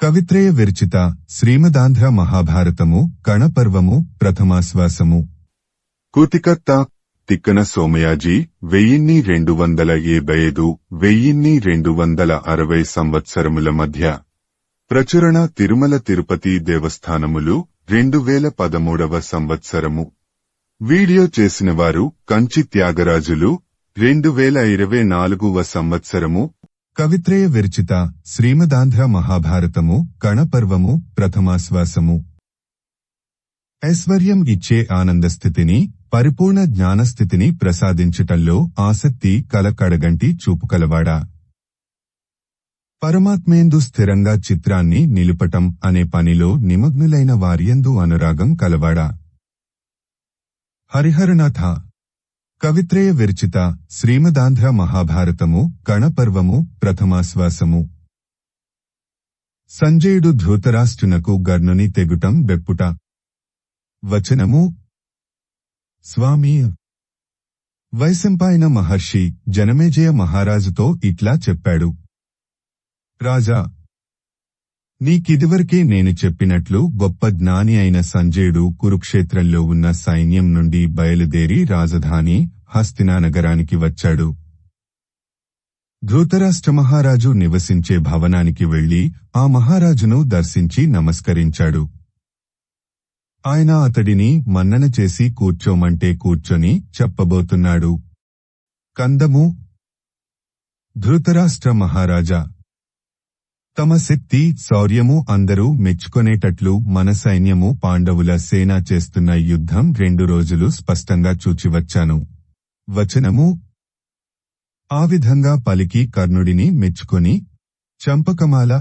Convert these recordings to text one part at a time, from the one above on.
కవిత్రయ విరచిత శ్రీమదాంధ్ర మహాభారతము కణపర్వము ప్రథమాశ్వాసము. కూతికత్త తిక్కన సోమయాజీ 1275–1260 సంవత్సరముల మధ్య ప్రచురణ తిరుమల తిరుపతి దేవస్థానములు 2013వ సంవత్సరము. వీడియో చేసినవారు కంచి త్యాగరాజులు 2024వ సంవత్సరము. కవిత్రయ విరచిత శ్రీమదాంధ్ర మహాభారతము కణపర్వము ప్రథమాశ్వాసము. ఐశ్వర్యం ఇచ్చే ఆనందస్థితిని, పరిపూర్ణ జ్ఞానస్థితిని ప్రసాదించుటల్లో ఆసక్తి కల కడగంటి చూపుకలవాడా. పరమాత్మేందు స్థిరంగా చిత్రాన్ని నిలుపటం అనే పనిలో నిమగ్నులైన వారియందు అనురాగం కలవాడా. హరిహరనాథ. కవిత్రయ విరచిత శ్రీమదాంధ్ర మహాభారతము కణపర్వము ప్రథమాశ్వాసము. సంజయుడు ధృతరాష్ట్రునకు గర్ణుని తెగుటం బెప్పుట. వచనము. స్వామి. వైశంపాయన మహర్షి జనమేజయ మహారాజుతో ఇట్లా చెప్పాడు. రాజా, నీకిదివరకే నేను చెప్పినట్లు గొప్ప జ్ఞాని అయిన సంజయుడు కురుక్షేత్రంలో ఉన్న సైన్యం నుండి బయలుదేరి రాజధాని హస్తినానగరానికి వచ్చాడు. ధృతరాష్ట్ర మహారాజు నివసించే భవనానికి వెళ్లి ఆ మహారాజును దర్శించి నమస్కరించాడు. ఆయన అతడిని మన్నన చేసి కూర్చోమంటే కూర్చొని చెప్పబోతున్నాడు. కందము. ధృతరాష్ట్ర మహారాజా, తమ శక్తి శౌర్యము అందరూ మెచ్చుకొనేటట్లు మన సైన్యము పాండవుల సేన చేస్తున్న యుద్ధం 2 రోజులు స్పష్టంగా చూచివచ్చాను. వచనము. ఆ విధంగా పలికి కర్ణుడిని మెచ్చుకొని చంపకమాల.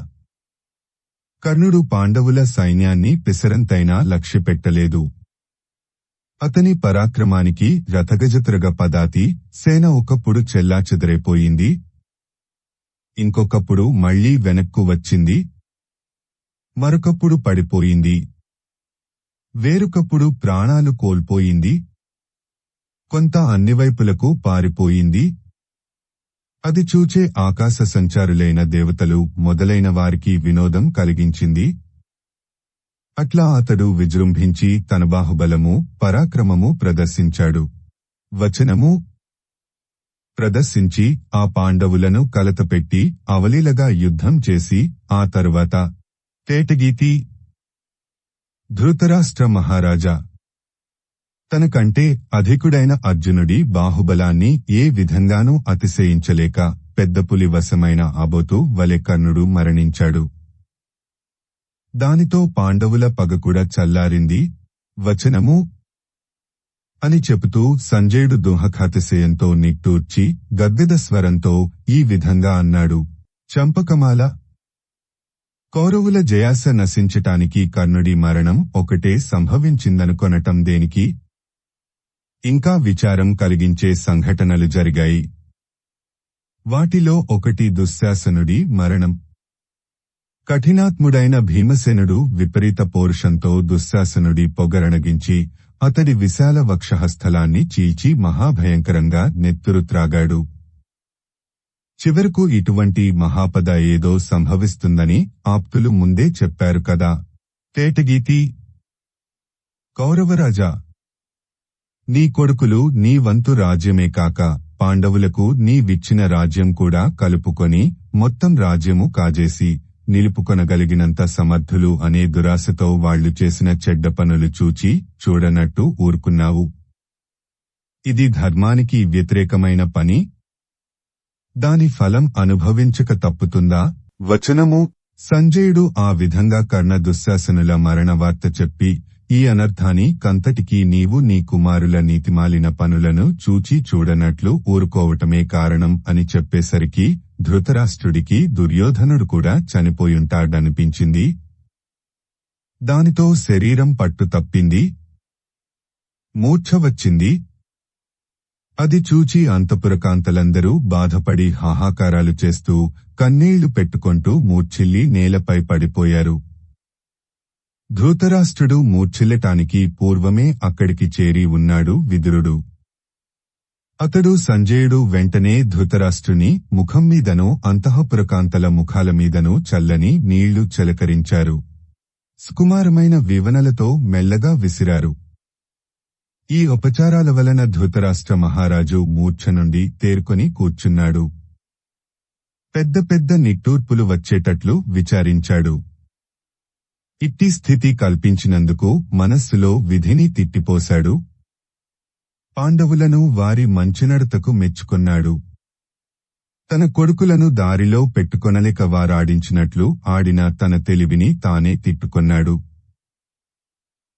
కర్ణుడు పాండవుల సైన్యాన్ని పిసరంతైనా లక్ష్యపెట్టలేదు. అతని పరాక్రమానికి రథగజత్రగ పదాతి సేన ఒకప్పుడు చెల్లాచెదరైపోయింది. ఇంకొకప్పుడు మళ్లీ వెనక్కు వచ్చింది. మరొకప్పుడు పడిపోయింది. వేరొకప్పుడు ప్రాణాలు కోల్పోయింది. కొంత అన్నివైపులకు పారిపోయింది. అది చూచే ఆకాశ సంచారులైన దేవతలు మొదలైన వారికి వినోదం కలిగించింది. అట్లా అతడు విజృంభించి తన బాహుబలము పరాక్రమము ప్రదర్శించాడు. వచనము. ప్రదర్శించి ఆ పాండవులను కలతపెట్టి అవలీలగా యుద్ధం చేసి ఆ తరువాత తేటగీతి. ధృతరాష్ట్ర మహారాజా, తనకంటే అధికుడైన అర్జునుడి బాహుబలాన్ని ఏ విధంగానూ అతిశయించలేక పెద్దపులి వశమైన ఆబోతు వలె కర్ణుడు మరణించాడు. దానితో పాండవుల పగకూడా చల్లారింది. వచనము. అని చెబుతూ సంజయుడు దుఃఖాతిశయంతో నిట్టూర్చి గద్గద స్వరంతో ఈ విధంగా అన్నాడు. చంపకమాల. కౌరవుల జయాస నశించటానికి కర్ణుడి మరణం ఒకటే సంభవించిందనుకొనటం దేనికి? ఇంకా విచారం కలిగించే సంఘటనలు జరిగాయి. వాటిలో ఒకటి దుశ్శాసనుడి మరణం. కఠినాత్ముడైన భీమసేనుడు విపరీత పౌరుషంతో దుశ్శాసనుడి పొగరణగించి అతడి విశాల వక్షస్థలాన్ని చీల్చి మహాభయంకరంగా నెత్తురు త్రాగాడు. చివరకు ఇటువంటి మహాపద ఏదో సంభవిస్తుందని ఆప్తులు ముందే చెప్పారు కదా. తేటగీతి. కౌరవరాజా, నీ కొడుకులు నీ వంతు రాజ్యమే కాక పాండవులకు నీవిచ్చిన రాజ్యం కూడా కలుపుకొని మొత్తం రాజ్యము కాజేసి నిలుపుకొనగలిగినంత సమర్థులు అనే దురాశతో వాళ్లు చేసిన చెడ్డ పనులు చూచి చూడనట్టు ఊరుకున్నావు. ఇది ధర్మానికి వ్యతిరేకమైన పని. దాని ఫలం అనుభవించక తప్పుతుందా? వచనము. సంజయుడు ఆ విధంగా కర్ణ దుశ్శాసనుల మరణ వార్త చెప్పి ఈ అనర్థాని కంతటికీ నీవు నీ కుమారుల నీతిమాలిన పనులను చూచి చూడనట్లు ఊరుకోవటమే కారణం అని చెప్పేసరికి ధృతరాష్ట్రుడికి దుర్యోధనుడు కూడా చనిపోయుంటాడనిపించింది. దానితో శరీరం పట్టు తప్పింది. మూర్ఛ వచ్చింది. అది చూచి అంతఃపురకాంతలందరూ బాధపడి హాహాకారాలు చేస్తూ కన్నీళ్లు పెట్టుకొంటూ మూర్ఛిల్లి నేలపై పడిపోయారు. ధృతరాష్ట్రుడు మూర్ఛిల్లటానికి పూర్వమే అక్కడికి చేరి ఉన్నాడు విదురుడు. అతడు సంజయుడు వెంటనే ధృతరాష్ట్రుని ముఖం మీదనూ అంతఃపురకాంతల ముఖాల మీదనూ చల్లని నీళ్లు చిలకరించారు. సుకుమారమైన వివనలతో మెల్లగా విసిరారు. ఈ ఉపచారాల వలన ధృతరాష్ట్ర మహారాజు మూర్ఛ నుండి తేరుకొని కూర్చున్నాడు. పెద్ద పెద్ద నిట్టూర్పులు వచ్చేటట్లు విచారించాడు. ఇట్టి స్థితి కల్పించినందుకు మనస్సులో విధిని తిట్టిపోశాడు. పాండవులను వారి మంచినడతకు మెచ్చుకొన్నాడు. తన కొడుకులను దారిలో పెట్టుకొనలేక వారాడించినట్లు ఆడిన తన తెలివిని తానే తిట్టుకొన్నాడు.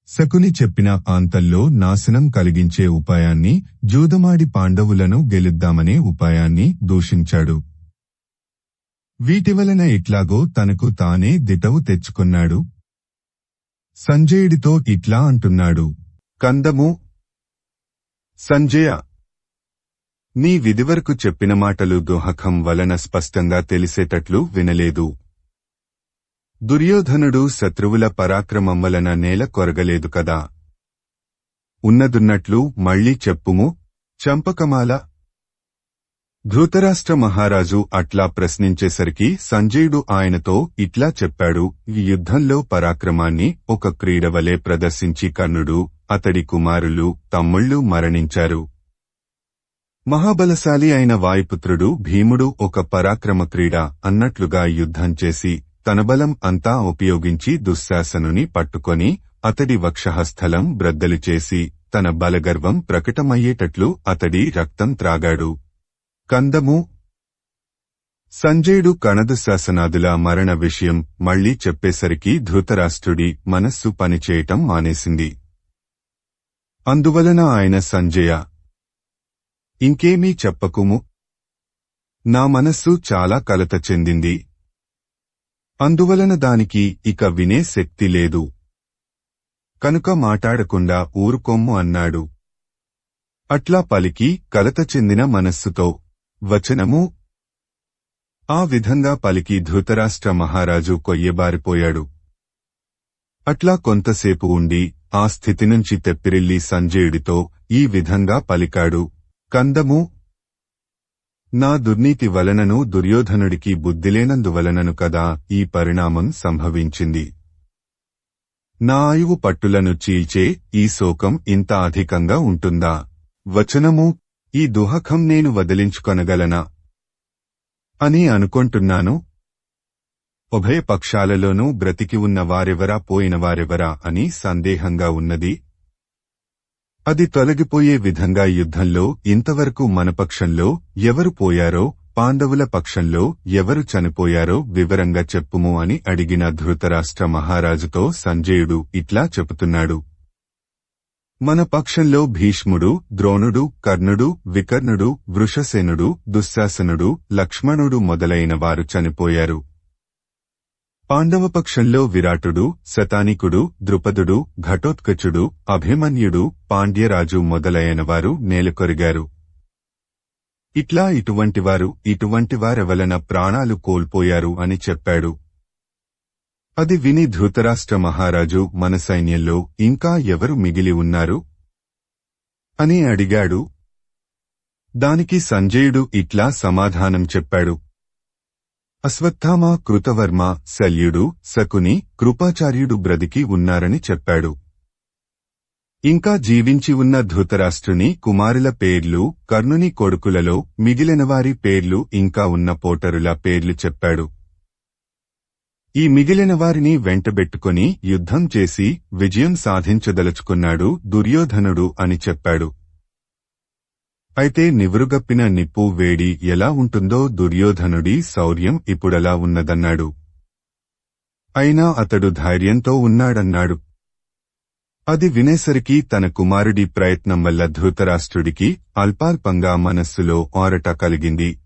శకుని చెప్పిన ఆంతల్లో నాశనం కలిగించే ఉపాయాన్ని, జూదమాడి పాండవులను గెలుద్దామనే ఉపాయాన్ని దూషించాడు. వీటివలన ఇట్లాగో తనకు తానే దిటవు తెచ్చుకొన్నాడు. సంజయుడితో ఇట్లా అంటున్నాడు. కందము సంజయ, నీ విధివరకు చెప్పిన మాటలు దుహకం వలన స్పష్టంగా తెలిసేటట్లు వినలేదు. దుర్యోధనుడు శత్రువుల పరాక్రమం వలన నేల కొరగలేదు కదా. ఉన్నదున్నట్లు మళ్ళీ చెప్పుము. చంపకమాల. ధృతరాష్ట్ర మహారాజు అట్లా ప్రశ్నించేసరికి సంజయుడు ఆయనతో ఇట్లా చెప్పాడు. ఈ యుద్ధంలో పరాక్రమాన్ని ఒక క్రీడవలే ప్రదర్శించి కర్ణుడు, అతడి కుమారులు, తమ్ముళ్ళు మరణించారు. మహాబలశాలి అయిన వాయుపుత్రుడు భీముడు ఒక పరాక్రమ క్రీడ అన్నట్లుగా యుద్ధం చేసి తన బలం అంతా ఉపయోగించి దుశ్శాసనుని పట్టుకొని అతడి వక్షస్థలం బ్రద్దలు చేసి తన బలగర్వం ప్రకటమయ్యేటట్లు అతడి రక్తం త్రాగాడు. కందము. సంజయుడు కణదుశ్శాసనాదుల మరణ విషయం మళ్లీ చెప్పేసరికి ధృతరాష్ట్రుడి మనస్సు పనిచేయటం మానేసింది. అందువలన ఆయన సంజయ, ఇంకేమీ చెప్పకుము. నా మనస్సు చాలా కలత చెందింది. అందువలన దానికి ఇక వినే శక్తి లేదు. కనుక మాటాడకుండా ఊరుకొమ్ము అన్నాడు. అట్లా పలికి కలత చెందిన మనస్సుతో వచనము. ఆ విధంగా పలికి ధృతరాష్ట్ర మహారాజు కొయ్యబారిపోయాడు. అట్లా కొంతసేపు ఉండి ఆ స్థితి నుంచి తెప్పిరిల్లి సంజయుడితో ఈ విధంగా పలికాడు. కందము. నా దుర్నీతి వలనను దుర్యోధనుడికి బుద్ధిలేనందువలనను కదా ఈ పరిణామం సంభవించింది. నా ఆయువు పట్టులను చీల్చే ఈ శోకం ఇంత అధికంగా ఉంటుందా? వచనము. ఈ దుహకం నేను వదిలించుకొనగలనా అని అనుకొంటున్నాను. ఉభయ పక్షాలలోనూ బ్రతికి ఉన్న వారెవరా పోయినవారెవరా అని సందేహంగా ఉన్నది. అది తొలగిపోయే విధంగా యుద్ధంలో ఇంతవరకు మన పక్షంలో ఎవరు పోయారో, పాండవుల పక్షంలో ఎవరు చనిపోయారో వివరంగా చెప్పుము అని అడిగిన ధృతరాష్ట్ర మహారాజుతో సంజయుడు ఇట్లా చెబుతున్నాడు. మన పక్షంలో భీష్ముడు, ద్రోణుడు, కర్ణుడు, వికర్ణుడు, వృషసేనుడు, దుశ్శాసనుడు, లక్ష్మణుడు మొదలైన వారు చనిపోయారు. పాండవపక్షంలో విరాటుడు, శతానికుడు, ద్రుపదుడు, ఘటోత్కచుడు, అభిమన్యుడు, పాండ్యరాజు మొదలైనవారు నేలకొరిగారు. ఇట్లా ఇటువంటివారెవలన ప్రాణాలు కోల్పోయారు అని చెప్పాడు. అది విని ధృతరాష్ట్ర మహారాజు మన సైన్యంలో ఇంకా ఎవరు మిగిలి ఉన్నారు అని అడిగాడు. దానికి సంజయుడు ఇట్లా సమాధానం చెప్పాడు. అశ్వత్థామ, కృతవర్మ, శల్యుడు, శకుని, కృపాచార్యుడు బ్రతికి ఉన్నారని చెప్పాడు. ఇంకా జీవించి ఉన్న ధృతరాష్ట్రుని కుమారుల పేర్లు, కర్ణుని కొడుకులలో మిగిలినవారి పేర్లు ఇంకా ఉన్న పోటరుల పేర్లు చెప్పాడు. ఈ మిగిలిన వారిని వెంటబెట్టుకుని యుద్ధం చేసి విజయం సాధించదలుచుకున్నాడు దుర్యోధనుడు అని చెప్పాడు. అయితే నివురుగప్పిన నిప్పు వేడి ఎలా ఉంటుందో దుర్యోధనుడి శౌర్యం ఇప్పుడలా ఉన్నదన్నాడు. అయినా అతడు ధైర్యంతో ఉన్నాడన్నాడు. అది వినేసరికి తన కుమారుడి ప్రయత్నం వల్ల ధృతరాష్ట్రుడికి అల్పాల్పంగా మనస్సులో ఆరట కలిగింది.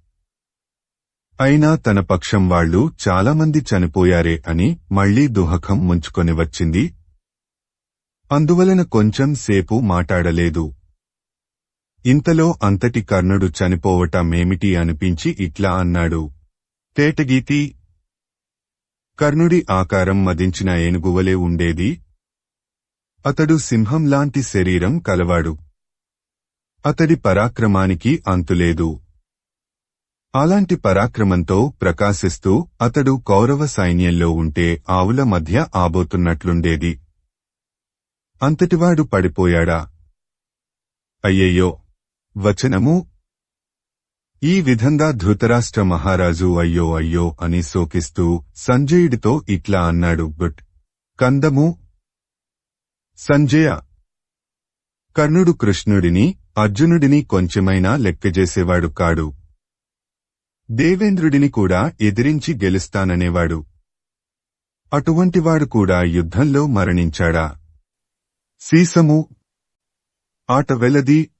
అయినా తన పక్షం వాళ్లు చాలామంది చనిపోయారే అని మళ్లీ దుహకం ముంచుకొని వచ్చింది. అందువలన కొంచెం సేపు మాటాడలేదు. ఇంతలో అంతటి కర్ణుడు చనిపోవటమేమిటి అనిపించి ఇట్లా అన్నాడు. తేటగీతి. కర్ణుడి ఆకారం మదించిన ఏనుగువలే ఉండేది. అతడు సింహంలాంటి శరీరం కలవాడు. అతడి పరాక్రమానికి అంతులేదు. అలాంటి పరాక్రమంతో ప్రకాశిస్తూ అతడు కౌరవ సైన్యంలో ఉంటే ఆవుల మధ్య ఆబోతున్నట్లుండేది. అంతటివాడు పడిపోయాడా? అయ్యయ్యో! వచనము. ఈ విధంగా ధృతరాష్ట్ర మహారాజు అయ్యో అయ్యో అని శోకిస్తూ సంజయుడితో ఇట్లా అన్నాడు. కందము. సంజయ, కర్ణుడు కృష్ణుడిని, అర్జునుడిని కొంచెమైనా లెక్కజేసేవాడు కాడు. దేవేంద్రుడిని కూడా ఎదిరించి గెలుస్తాననేవాడు. అటువంటివాడు కూడా యుద్ధంలో మరణించాడా? సీసము. ఆట వెలది.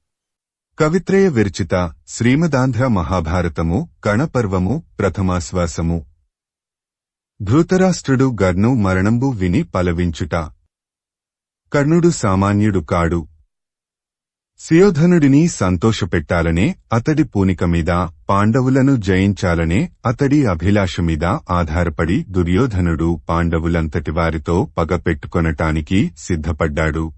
కవిత్రయ విరచిత శ్రీమదాంధ్ర మహాభారతము కణపర్వము ప్రథమాశ్వాసము. ధృతరాష్ట్రుడు గర్ను మరణంబు విని పలవించుట. కర్ణుడు సామాన్యుడు కాడు. సుయోధనుడిని సంతోషపెట్టాలనే అతడి పూనిక మీద, పాండవులను జయించాలనే అతడి అభిలాష మీద ఆధారపడి దుర్యోధనుడు పాండవులంతటి వారితో పగ పెట్టుకొనటానికి సిద్ధపడ్డాడు.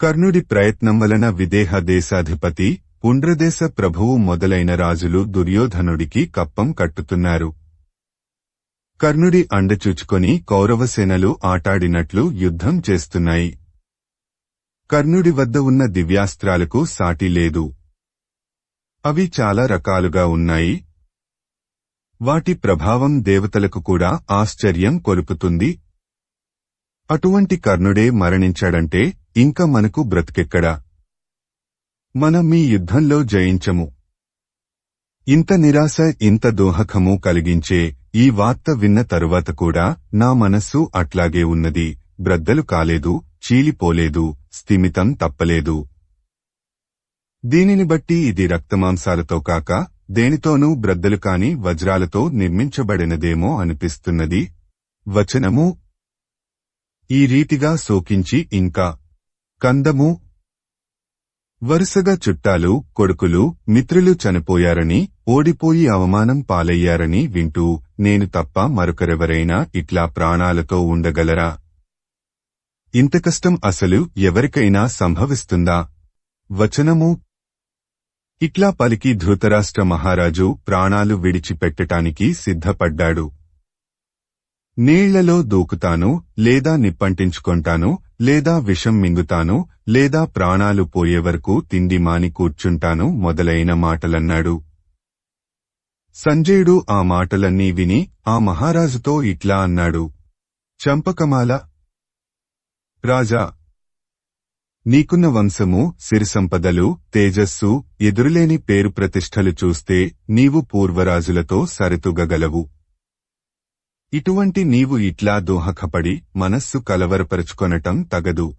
కర్ణుడి ప్రయత్నం వలన విదేహ దేశాధిపతి, పుండ్రదేశ ప్రభువు మొదలైన రాజులు దుర్యోధనుడికి కప్పం కట్టుతున్నారు. కర్ణుడి అండచూచుకొని కౌరవసేనలు ఆటాడినట్లు యుద్ధం చేస్తున్నాయి. కర్ణుడి వద్ద ఉన్న దివ్యాస్త్రాలకు సాటి లేదు. అవి చాలా రకాలుగా ఉన్నాయి. వాటి ప్రభావం దేవతలకు కూడా ఆశ్చర్యం కొలుపుతుంది. అటువంటి కర్ణుడే మరణించాడంటే ఇంక మనకు బ్రతికెక్కడా? మనం ఈ యుద్ధంలో జయించము. ఇంత నిరాశ, ఇంత దోహకము కలిగించే ఈ వార్త విన్న తరువాత కూడా నా మనస్సు అట్లాగే ఉన్నది. బ్రద్దలు కాలేదు, చీలిపోలేదు, స్థిమితం తప్పలేదు. దీనిని బట్టి ఇది రక్తమాంసాలతో కాక దేనితోనూ బ్రద్దలు కాని వజ్రాలతో నిర్మించబడినదేమో అనిపిస్తున్నది. వచనము. ఈ రీతిగా శోకించి ఇంకా కందము. వరుసగా చుట్టాలు, కొడుకులు, మిత్రులు చనిపోయారని, ఓడిపోయి అవమానం పాలయ్యారని వింటూ నేను తప్ప మరొకరెవరైనా ఇట్లా ప్రాణాలతో ఉండగలరా? ఇంత కష్టం అసలు ఎవరికైనా సంభవిస్తుందా? వచనము. ఇట్లా పలికి ధృతరాష్ట్ర మహారాజు ప్రాణాలు విడిచిపెట్టటానికి సిద్ధపడ్డాడు. నీళ్లలో దూకుతాను, లేదా నిప్పంటించుకొంటాను, లేదా విషం మింగుతాను, లేదా ప్రాణాలు పోయేవరకు తిండి మాని కూర్చుంటాను మొదలైన మాటలన్నాడు. సంజయుడు ఆ మాటలన్నీ విని ఆ మహారాజుతో ఇట్లా అన్నాడు. చంపకమాల రాజా, నీకున్న వంశము, సిరిసంపదలు, తేజస్సు, ఎదురులేని పేరు ప్రతిష్టలు చూస్తే నీవు పూర్వరాజులతో సరితూగగలవు. ఇటువంటి నీవు ఇట్లా దోహకపడి మనస్సు కలవరపరుచుకొనటం తగదు.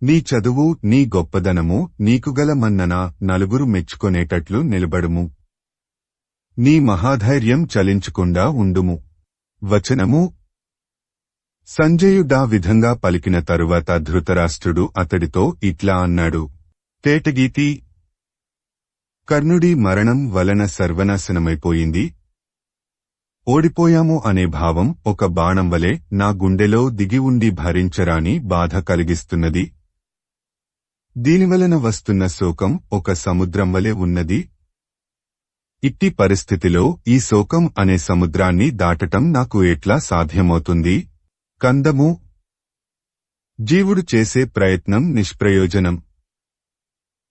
నీ చదువు, నీ గొప్పదనము, నీకుగల మన్నన నలుగురు మెచ్చుకొనేటట్లు నిలబడుము. నీ మహాధైర్యం చలించకుండా ఉండుము. వచనము. సంజయుడా విధంగా పలికిన తరువాత ధృతరాష్ట్రుడు అతడితో ఇట్లా అన్నాడు. తేటగీతి. కర్ణుడి మరణం వలన సర్వనాశనమైపోయింది. ఓడిపోయాము అనే భావం ఒక బాణం వలె నా గుండెలో దిగి ఉండి భరించరాని బాధ కలిగిస్తున్నది. దీనివలన వస్తున్న శోకం ఒక సముద్రం వలె ఉన్నది. ఇట్టి పరిస్థితిలో ఈ శోకం అనే సముద్రాన్ని దాటటం నాకు ఎట్లా సాధ్యమవుతుంది? కందము. జీవుడు చేసే ప్రయత్నం నిష్ప్రయోజనం.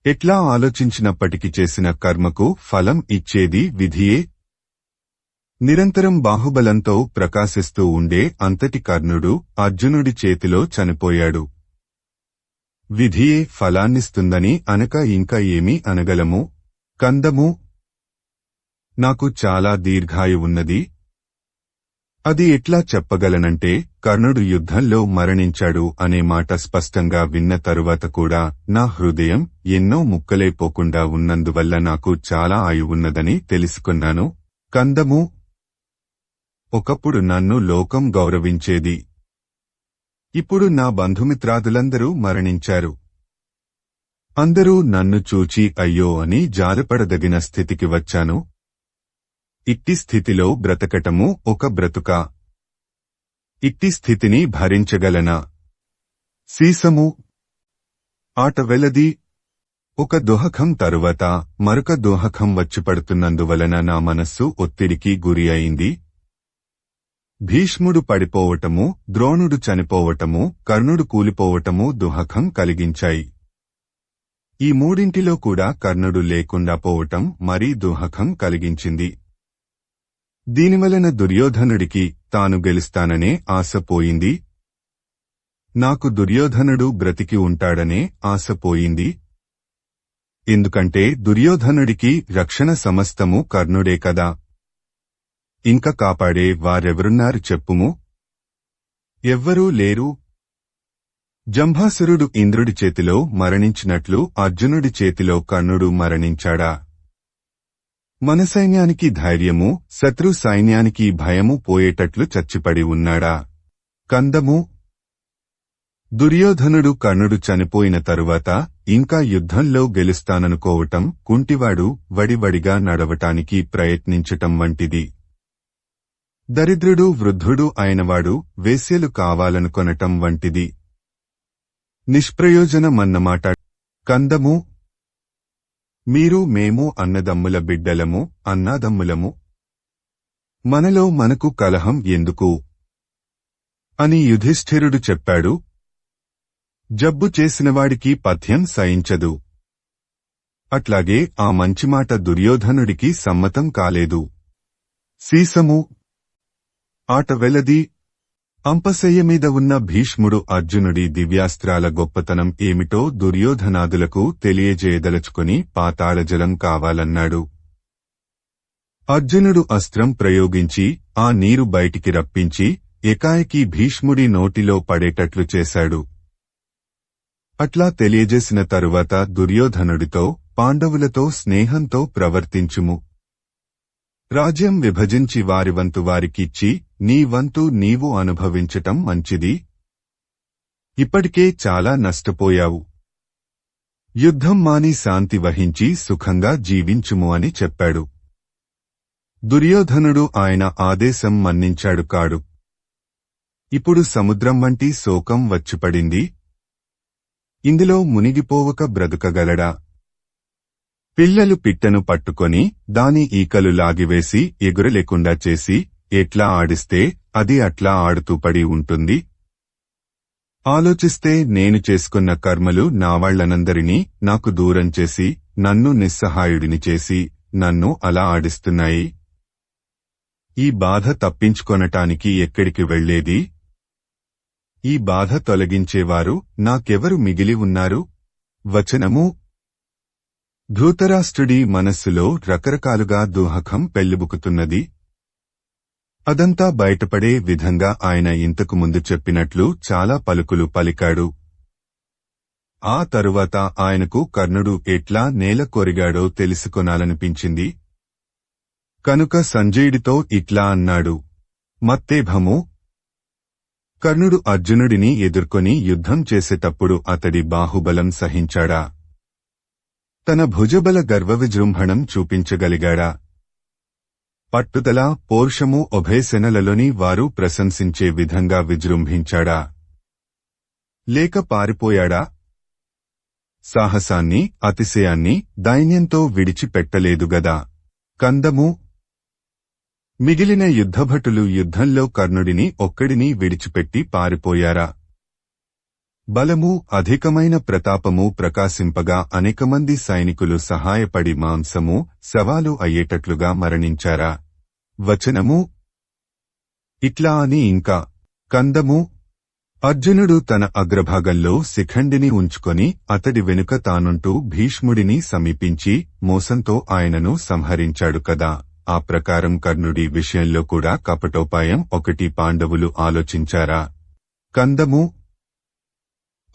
ఎట్లా ఆలోచించినప్పటికీ చేసిన కర్మకు ఫలం ఇచ్చేది విధియే. నిరంతరం బాహుబలంతో ప్రకాశిస్తూ ఉండే అంతటి కర్ణుడు అర్జునుడి చేతిలో చనిపోయాడు. విధియే ఫలాన్నిస్తుందని అనక ఇంకా ఏమీ అనగలము? కందము. నాకు చాలా దీర్ఘాయువున్నది. అది ఎట్లా చెప్పగలనంటే కర్ణుడు యుద్ధంలో మరణించాడు అనే మాట స్పష్టంగా విన్న తరువాత కూడా నా హృదయం ఎన్నో ముక్కలైపోకుండా ఉన్నందువల్ల నాకు చాలా ఆయువున్నదని తెలుసుకున్నాను. కందము. ఒకప్పుడు నన్ను లోకం గౌరవించేది. ఇప్పుడు నా బంధుమిత్రాదులందరూ మరణించారు. అందరూ నన్ను చూచి అయ్యో అని జారపడదగిన స్థితికి వచ్చాను. ఇట్టి స్థితిలో బ్రతకటము ఒక బ్రతుకా? ఇట్టి స్థితిని భరించగలనా? సీసము. ఆట వెలది. ఒక దోహకం తరువాత మరొక దోహకం వచ్చిపడుతున్నందువలన నా మనస్సు ఒత్తిడికి గురి అయింది. భీష్ముడు పడిపోవటము, ద్రోణుడు చనిపోవటము, కర్ణుడు కూలిపోవటము దుహకం కలిగించాయి. ఈ మూడింటిలో కూడా కర్ణుడు లేకుండా పోవటం మరీ దుహకం కలిగించింది. దీనివలన దుర్యోధనుడికి తాను గెలుస్తాననే ఆశ పోయింది. నాకు దుర్యోధనుడు బ్రతికి ఉంటాడనే ఆశ పోయింది. ఎందుకంటే దుర్యోధనుడికి రక్షణ సమస్తము కర్ణుడే కదా. ఇంక కాపాడే వారెవరున్నారు చెప్పుము? ఎవ్వరూ లేరు. జంభాసురుడు ఇంద్రుడి చేతిలో మరణించినట్లు అర్జునుడి చేతిలో కర్ణుడు మరణించాడా? మన సైన్యానికి ధైర్యము, శత్రు సైన్యానికి భయము పోయేటట్లు చచ్చిపడి ఉన్నాడా? కందము. దుర్యోధనుడు కర్ణుడు చనిపోయిన తరువాత ఇంకా యుద్ధంలో గెలుస్తాననుకోవటం కుంటివాడు వడివడిగా నడవటానికి ప్రయత్నించటం వంటిది. దరిద్రుడు వృద్ధుడు అయినవాడు వేశ్యలు కావాలనుకొనటం వంటిది. నిష్ప్రయోజనమన్నమాట. కందము. మీరు మేము అన్నదమ్ముల బిడ్డలము, అన్నాదమ్ములము. మనలో మనకు కలహం ఎందుకు అని యుధిష్ఠిరుడు చెప్పాడు. జబ్బు చేసినవాడికి పథ్యం సయించదు. అట్లాగే ఆ మంచిమాట దుర్యోధనుడికి సమ్మతం కాలేదు. సీసము ఆట వెలది. అంపశయ్య మీద ఉన్న భీష్ముడు అర్జునుడి దివ్యాస్త్రాల గొప్పతనం ఏమిటో దుర్యోధనాదులకు తెలియజేయదలుచుకుని పాతాళజలం కావాలన్నాడు. అర్జునుడు అస్త్రం ప్రయోగించి ఆ నీరు బయటికి రప్పించి ఏకాఏకీ భీష్ముడి నోటిలో పడేటట్లు చేశాడు. అట్లా తెలియజేసిన తరువాత దుర్యోధనుడితో, పాండవులతో స్నేహంతో ప్రవర్తించుము. రాజ్యం విభజించి వారి వంతు వారికిచ్చి నీ వంతు నీవు అనుభవించటం మంచిది. ఇప్పటికే చాలా నష్టపోయావు. యుద్ధం మాని శాంతి వహించి సుఖంగా జీవించుము అని చెప్పాడు. దుర్యోధనుడు ఆయన ఆదేశం మన్నించాడు కాడు. ఇప్పుడు సముద్రం వంటి శోకం వచ్చిపడింది. ఇందులో మునిగిపోవక బ్రతుకగలడా? పిల్లలు పిట్టను పట్టుకొని దాని ఈకలు లాగివేసి ఎగురలేకుండా చేసి ఎట్లా ఆడిస్తే అది అట్లా ఆడుతూ పడి ఉంటుంది. ఆలోచిస్తే నేను చేసుకున్న కర్మలు నావాళ్లనందరినీ నాకు దూరం చేసి నన్ను నిస్సహాయుడిని చేసి నన్ను అలా ఆడిస్తున్నాయి. ఈ బాధ తప్పించుకొనటానికి ఎక్కడికి వెళ్లేది? ఈ బాధ తొలగించేవారు నాకెవరు మిగిలి ఉన్నారు? వచనము. ధృతరాష్ట్రుడి మనస్సులో రకరకాలుగా దుహకం పెళ్లిబుకుతున్నది. అదంతా బయటపడే విధంగా ఆయన ఇంతకు ముందు చెప్పినట్లు చాలా పలుకులు పలికాడు. ఆ తరువాత ఆయనకు కర్ణుడు ఎట్లా నేల కొరిగాడో తెలుసుకొనాలనిపించింది. కనుక సంజయుడితో ఇట్లా అన్నాడు. మత్తేభము. కర్ణుడు అర్జునుడిని ఎదుర్కొని యుద్ధం చేసేటప్పుడు అతడి బాహుబలం సహించాడా? తన భుజబల గర్వవిజృంభణం చూపించగలిగాడా? పట్టుదల, పౌరుషము ఉభయసేనలలోని వారు ప్రశంసించే విధంగా విజృంభించాడా? లేక పారిపోయాడా? సాహసాన్ని, అతిశయాన్ని, దైన్యంతో విడిచిపెట్టలేదుగదా. కందము. మిగిలిన యుద్ధభటులు యుద్ధంలో కర్ణుడిని ఒక్కడిని విడిచిపెట్టి పారిపోయారా? బలము, అధికమైన ప్రతాపము ప్రకాశింపగా అనేకమంది సైనికులు సహాయపడి మాంసము, శవాలు అయ్యేటట్లుగా మరణించారా? వచనము. ఇట్లా అని ఇంకా. కందము. అర్జునుడు తన అగ్రభాగంలో శిఖండిని ఉంచుకొని అతడి వెనుక తానుంటూ భీష్ముడిని సమీపించి మోసంతో ఆయనను సంహరించాడు కదా. ఆ ప్రకారం కర్ణుడి విషయంలో కూడా కపటోపాయం ఒకటి పాండవులు ఆలోచించారా? కందము.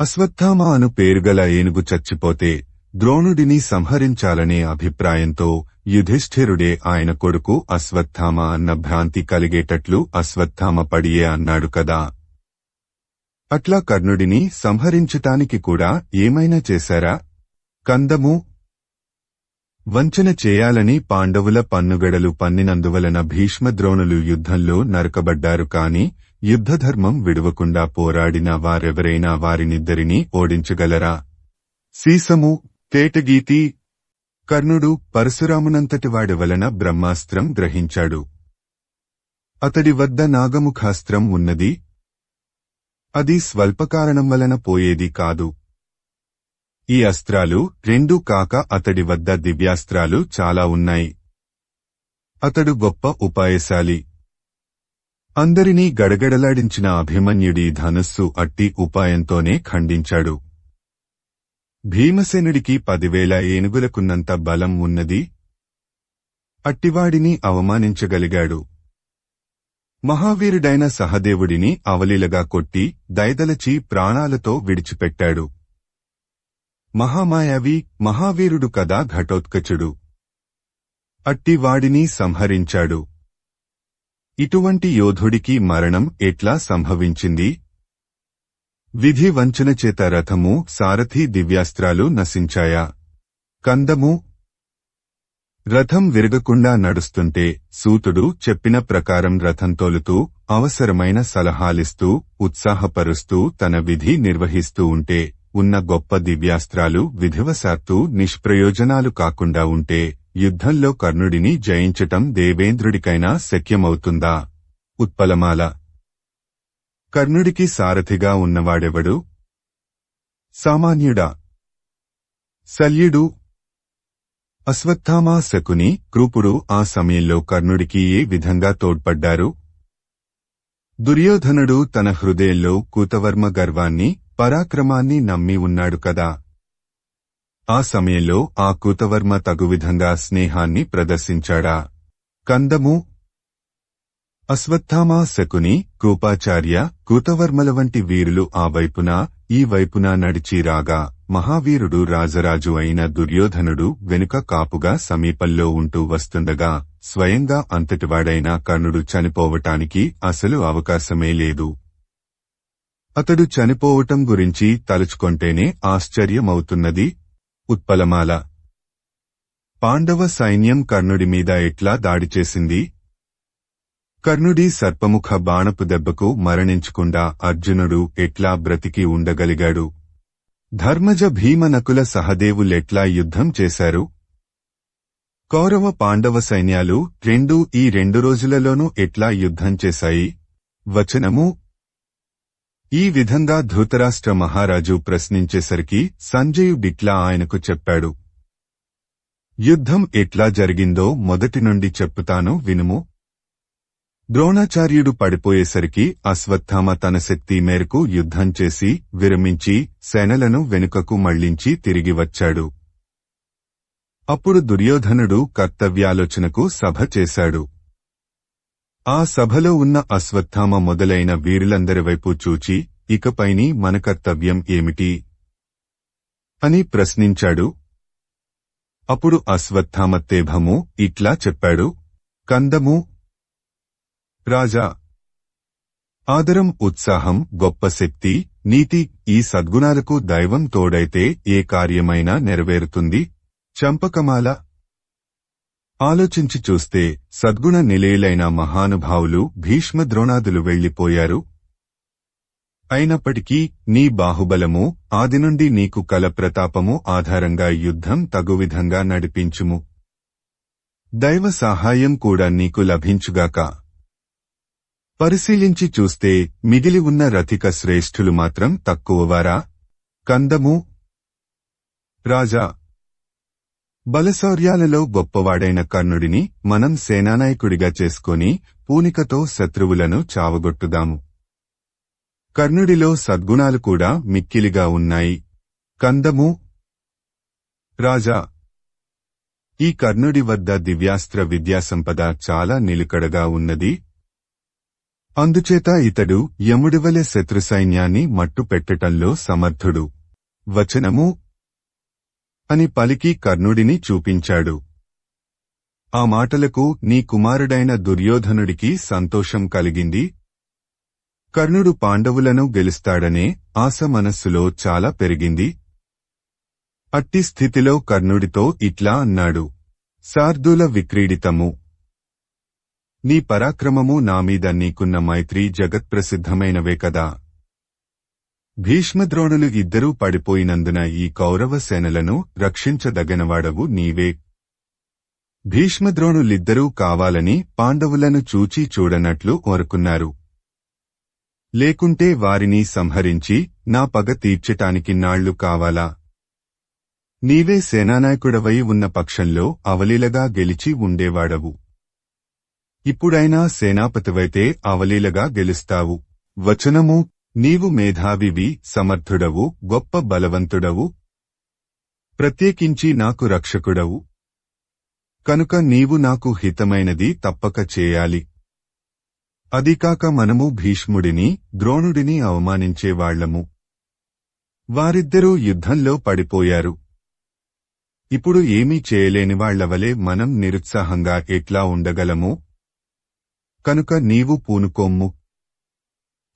అశ్వత్థామ అను పేరుగల ఏనుగు చచ్చిపోతే ద్రోణుడిని సంహరించాలనే అభిప్రాయంతో యుధిష్ఠిరుడే ఆయన కొడుకు అశ్వత్థామ అన్న భ్రాంతి కలిగేటట్లు అశ్వత్థామ పడియే అన్నాడు కదా. అట్లా కర్ణుడిని సంహరించటానికి కూడా ఏమైనా చేశారా? కందము. వంచన చేయాలని పాండవుల పన్నుగడలు పన్నినందువలన భీష్మద్రోణులు యుద్ధంలో నరకబడ్డారు కాని యుద్ధధర్మం విడువకుండా పోరాడిన వారెవరైనా వారినిద్దరినీ ఓడించగలరా? సీసము. తేటగీతి. కర్ణుడు పరశురామునంతటి వాడి వలన బ్రహ్మాస్త్రం గ్రహించాడు. అతడి వద్ద నాగముఖాస్త్రం ఉన్నది. అది స్వల్పకారణం వలన పోయేది కాదు. ఈ అస్త్రాలు రెండూ కాక అతడి వద్ద దివ్యాస్త్రాలు చాలా ఉన్నాయి. అతడు గొప్ప ఉపాయశాలి. అందరినీ గడగడలాడించిన అభిమన్యుడి ధనుస్సు అట్టి ఉపాయంతోనే ఖండించాడు. భీమసేనుడికి 10,000 ఏనుగులకున్నంత బలం ఉన్నది. అట్టివాడిని అవమానించగలిగాడు. మహావీరుడైన సహదేవుడిని అవలీలగా కొట్టి దయదలచి ప్రాణాలతో విడిచిపెట్టాడు. మహామాయావి మహావీరుడు కదా ఘటోత్కచుడు. అట్టివాడిని సంహరించాడు. ఇటువంటి యోధుడికి మరణం ఎట్లా సంభవించింది? విధి వంచనచేత రథము సారథి దివ్యాస్త్రాలు నశించాయా? కందము. రథం విరగకుండా నడుస్తుంటే సూతుడు చెప్పిన ప్రకారం రథం తోలుతూ అవసరమైన సలహాలిస్తూ ఉత్సాహపరుస్తూ తన విధి నిర్వహిస్తూ ఉంటే ఉన్న గొప్ప దివ్యాస్త్రాలు విధివశాత్తు నిష్ప్రయోజనాలు కాకుండా ఉంటే యుద్ధంలో కర్ణుడిని జయించటం దేవేంద్రుడికైనా శక్యమవుతుందా? ఉత్పలమాల. కర్ణుడికి సారథిగా ఉన్నవాడెవడు? సామాన్యుడా? శల్యుడు? అశ్వత్థామ, శకుని, కృపుడు ఆ సమయంలో కర్ణుడికి ఏ విధంగా తోడ్పడ్డారు? దుర్యోధనుడు తన హృదయంలో కూతవర్మ గర్వాన్ని పరాక్రమాన్ని నమ్మి ఉన్నాడు కదా. ఆ సమయంలో ఆ కూతవర్మ తగువిధంగా స్నేహాన్ని ప్రదర్శించాడా? కందము. అశ్వత్థామ, శకుని, కృపాచార్య, కూతవర్మల వంటి వీరులు ఆ వైపున ఈ వైపున నడిచి రాగా మహావీరుడు రాజరాజు అయిన దుర్యోధనుడు వెనుక కాపుగా సమీపంలో ఉంటూ వస్తుండగా స్వయంగా అంతటివాడైన కర్ణుడు చనిపోవటానికి అసలు అవకాశమే లేదు. అతడు చనిపోవటం గురించి తలుచుకొంటేనే ఆశ్చర్యమవుతున్నది. ఉత్పలమాల. పాండవ సైన్యం కర్ణుడి మీద ఎట్లా దాడి చేసింది? కర్ణుడి సర్పముఖ బాణపు దెబ్బకు మరణించకుండా అర్జునుడు ఎట్లా బ్రతికి ఉండగలిగాడు? ధర్మజ భీమ నకుల సహదేవులెట్లా యుద్ధం చేశారు? కౌరవ పాండవ సైన్యాలు రెండూ ఈ 2 రోజులలోనూ ఎట్లా యుద్ధం చేశాయి? వచనము. ఈ విధంగా ధృతరాష్ట్ర మహారాజు ప్రశ్నించేసరికి సంజయుడిట్లా ఆయనకు చెప్పాడు. యుద్ధం ఎట్లా జరిగిందో మొదటి నుండి చెప్పుతాను వినుము. ద్రోణాచార్యుడు పడిపోయేసరికి అశ్వత్థామ తన శక్తి మేరకు యుద్ధం చేసి విరమించి సేనలను వెనుకకు మళ్లించి తిరిగి వచ్చాడు. అప్పుడు దుర్యోధనుడు కర్తవ్యాలోచనకు సభ చేశాడు. ఆ సభలో ఉన్న అశ్వత్థామ మొదలైన వీరులందరివైపు చూచి ఇకపైని మన కర్తవ్యం ఏమిటి అని ప్రశ్నించాడు. అప్పుడు అశ్వత్థామ తేభము ఇట్లా చెప్పాడు. కందము. రాజా, ఆదరం, ఉత్సాహం, గొప్ప శక్తి, నీతి ఈ సద్గుణాలకు దైవం తోడైతే ఏ కార్యమైనా నెరవేరుతుంది. చంపకమాల. ఆలోచించి చూస్తే సద్గుణ నిలయులైన మహానుభావులు భీష్మద్రోణాదులు వెళ్లిపోయారు. అయినప్పటికీ నీ బాహుబలము ఆది నుండి నీకు కల ప్రతాపము ఆధారంగా యుద్ధం తగువిధంగా నడిపించుము. దైవ సహాయం కూడా నీకు లభించుగాక. పరిశీలించి చూస్తే మిగిలి ఉన్న రథిక శ్రేష్ఠులు మాత్రం తక్కువవారా? కందము. రాజా, బలశౌర్యాలలో గొప్పవాడైన కర్ణుడిని మనం సేనానాయకుడిగా చేసుకొని పూనికతో శత్రువులను చావగొట్టుదాము. కర్ణుడిలో సద్గుణాలు కూడా మిక్కిలిగా ఉన్నాయి. కందము. రాజా, ఈ కర్ణుడి వద్ద దివ్యాస్త్ర విద్యాసంపద చాలా నిలుకడగా ఉన్నది. అందుచేత ఇతడు యముడివలె శత్రుసైన్యాన్ని మట్టుపెట్టటంలో సమర్థుడు. వచనము అని పలికి కర్ణుడిని చూపించాడు. ఆ మాటలకు నీ కుమారుడైన దుర్యోధనుడికి సంతోషం కలిగింది. కర్ణుడు పాండవులను గెలుస్తాడనే ఆశ మనస్సులో చాలా పెరిగింది. అట్టి స్థితిలో కర్ణుడితో ఇట్లా అన్నాడు. శార్దూల విక్రీడితము. నీ పరాక్రమము నామీద నీకున్న మైత్రి జగత్ప్రసిద్ధమైనవే కదా. భీష్మద్రోణులు ఇద్దరూ పడిపోయినందున ఈ కౌరవ సేనలను రక్షించదగనవాడవు నీవే. భీష్మద్రోణులిద్దరూ కావాలని పాండవులను చూచి చూడనట్లు కోరుకున్నారు. లేకుంటే వారిని సంహరించి నా పగ తీర్చటానికిన్నాళ్లు కావాలా? నీవే సేనానాయకుడవై ఉన్న పక్షంలో అవలీలగా గెలిచి ఉండేవాడవు. ఇప్పుడైనా సేనాపతివైతే అవలీలగా గెలుస్తావు. వచనము: నీవు మేధావివి, సమర్థుడవు, గొప్ప బలవంతుడవు, ప్రత్యేకించి నాకు రక్షకుడవు. కనుక నీవు నాకు హితమైనది తప్పక చేయాలి. అదికాక మనము భీష్ముడిని, ద్రోణుడిని అవమానించేవాళ్లము. వారిద్దరూ యుద్ధంలో పడిపోయారు. ఇప్పుడు ఏమీ చేయలేనివాళ్లవలే మనం నిరుత్సాహంగా ఎట్లా ఉండగలము? కనుక నీవు పూనుకొమ్ము.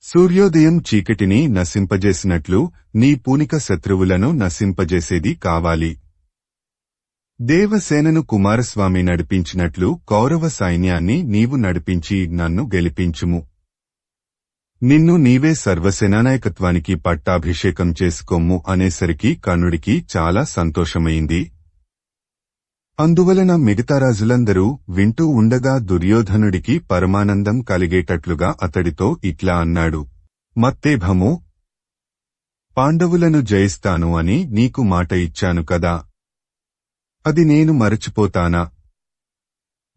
సూర్యోదయం చీకటిని నశింపజేసినట్లు నీ పూనిక శత్రువులను నశింపజేసేది కావాలి. దేవసేనను కుమారస్వామి నడిపించినట్లు కౌరవ సైన్యాన్ని నీవు నడిపించి నన్ను గెలిపించుము. నిన్ను నీవే సర్వసేనానాయకత్వానికి పట్టాభిషేకం చేసుకోమ్ము అనేసరికి కర్ణుడికి చాలా సంతోషమైంది. అందువలన మిగతా రాజులందరూ వింటూ ఉండగా దుర్యోధనుడికి పరమానందం కలిగేటట్లుగా అతడితో ఇట్లా అన్నాడు: మత్తేభము, పాండవులను జయిస్తాను అని నీకు మాట ఇచ్చాను కదా, అది నేను మరచిపోతానా?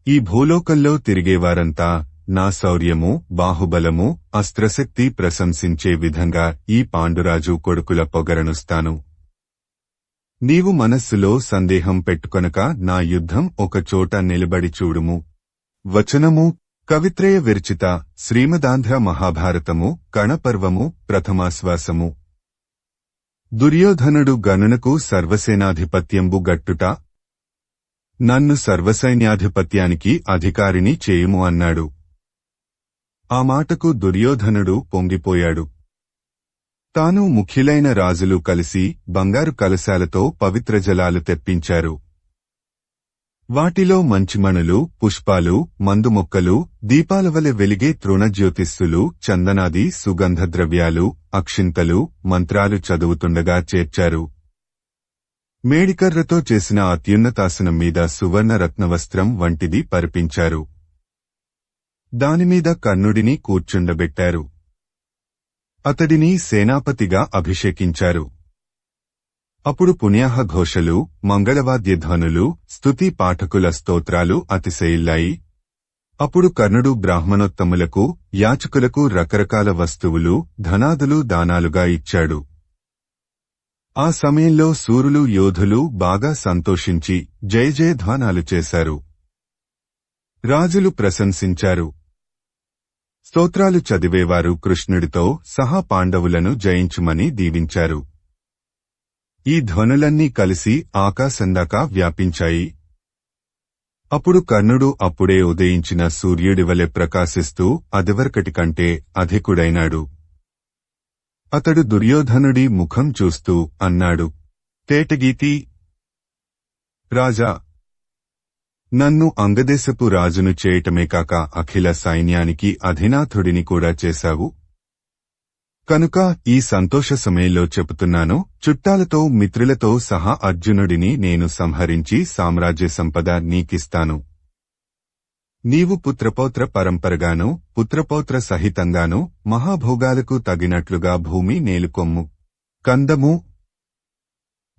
ఈ భూలోకంలో తిరిగేవారంతా నా శౌర్యము, బాహుబలము, అస్త్రశక్తి ప్రశంసించే విధంగా ఈ పాండురాజు కొడుకుల పొగరనుస్తాను. నీవు మనస్సులో సందేహం పెట్టుకొనక నా యుద్ధం ఒకచోట నిలబడి చూడుము. వచనము: కవిత్రయ విరచిత శ్రీమదాంధ్ర మహాభారతము కణపర్వము ప్రథమాశ్వాసము. దుర్యోధనుడు గణునకు సర్వసేనాధిపత్యంబు గట్టుట, నన్ను సర్వసైన్యాధిపత్యానికి అధికారిని చేయుము అన్నాడు. ఆ మాటకు దుర్యోధనుడు పొంగిపోయాడు. తాను ముఖ్యులైన రాజులు కలిసి బంగారు కలశాలతో పవిత్ర జలాలు తెప్పించారు. వాటిలో మంచిమణులు, పుష్పాలు, మందుమొక్కలు, దీపాలవలె వెలిగే తృణజ్యోతిస్సులు, చందనాది సుగంధద్రవ్యాలు, అక్షింతలు, మంత్రాలు చదువుతుండగా చేర్చారు. మేడికర్రతో చేసిన అత్యున్నతాసనం మీద సువర్ణ రత్నవస్త్రం వంటిది పరిపించారు. దానిమీద కర్ణుడిని కూర్చుండబెట్టారు. అతడిని సేనాపతిగా అభిషేకించారు. అప్పుడు పుణ్యాహ ఘోషలు, మంగళవాద్యధ్వనులు, స్తుతి పాఠకుల స్తోత్రాలు అతిశయిల్లాయి. అప్పుడు కర్ణుడు బ్రాహ్మణోత్తములకు, యాచకులకు రకరకాల వస్తువులు, ధనాదులు దానాలుగా ఇచ్చాడు. ఆ సమయంలో శూరులు, యోధులు బాగా సంతోషించి జయజయధ్వానాలు చేశారు. రాజులు ప్రశంసించారు. స్తోత్రాలు చదివేవారు కృష్ణుడితో సహా పాండవులను జయించుమని దీవించారు. ఈ ధ్వనులన్నీ కలిసి ఆకాశందాకా వ్యాపించాయి. అప్పుడు కర్ణుడు అప్పుడే ఉదయించిన సూర్యుడివలె ప్రకాశిస్తూ అదివరకటి కంటే అధికుడైనాడు. అతడు దుర్యోధనుడి ముఖం చూస్తూ అన్నాడు: తేటగీతి రాజా, నన్ను అంగదేశపు రాజును చేయటమే కాక అఖిల సైన్యానికి అధినాథుడిని కూడా చేశావు. కనుక ఈ సంతోష సమయంలో చెబుతున్నాను, చుట్టాలతో మిత్రులతో సహా అర్జునుడిని నేను సంహరించి సామ్రాజ్య సంపద నీకిస్తాను. నీవు పుత్రపౌత్ర పరంపరగాను, పుత్రపౌత్ర సహితంగాను మహాభోగాలకు తగినట్లుగా భూమి నేలుకొమ్ము. కందము.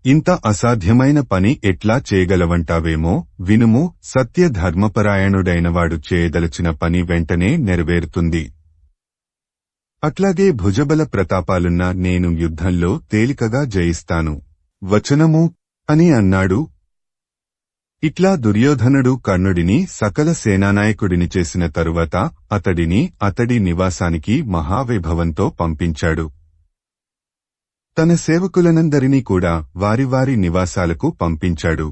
ఇంత అసాధ్యమైన పని ఎట్లా చేయగలవంటావేమో వినుము. సత్య ధర్మపరాయణుడైనవాడు చేయదలచిన పని వెంటనే నెరవేరుతుంది. అట్లాగే భుజబల ప్రతాపాలున్న నేను యుద్ధంలో తేలికగా జయిస్తాను. వచనము అని అన్నాడు. ఇట్లా దుర్యోధనుడు కర్ణుడిని సకల సేనానాయకుడిని చేసిన తరువాత అతడిని అతడి నివాసానికి మహావైభవంతో పంపించాడు. తన సేవకులనందరినీ కూడా వారి వారి నివాసాలకు పంపించాడు.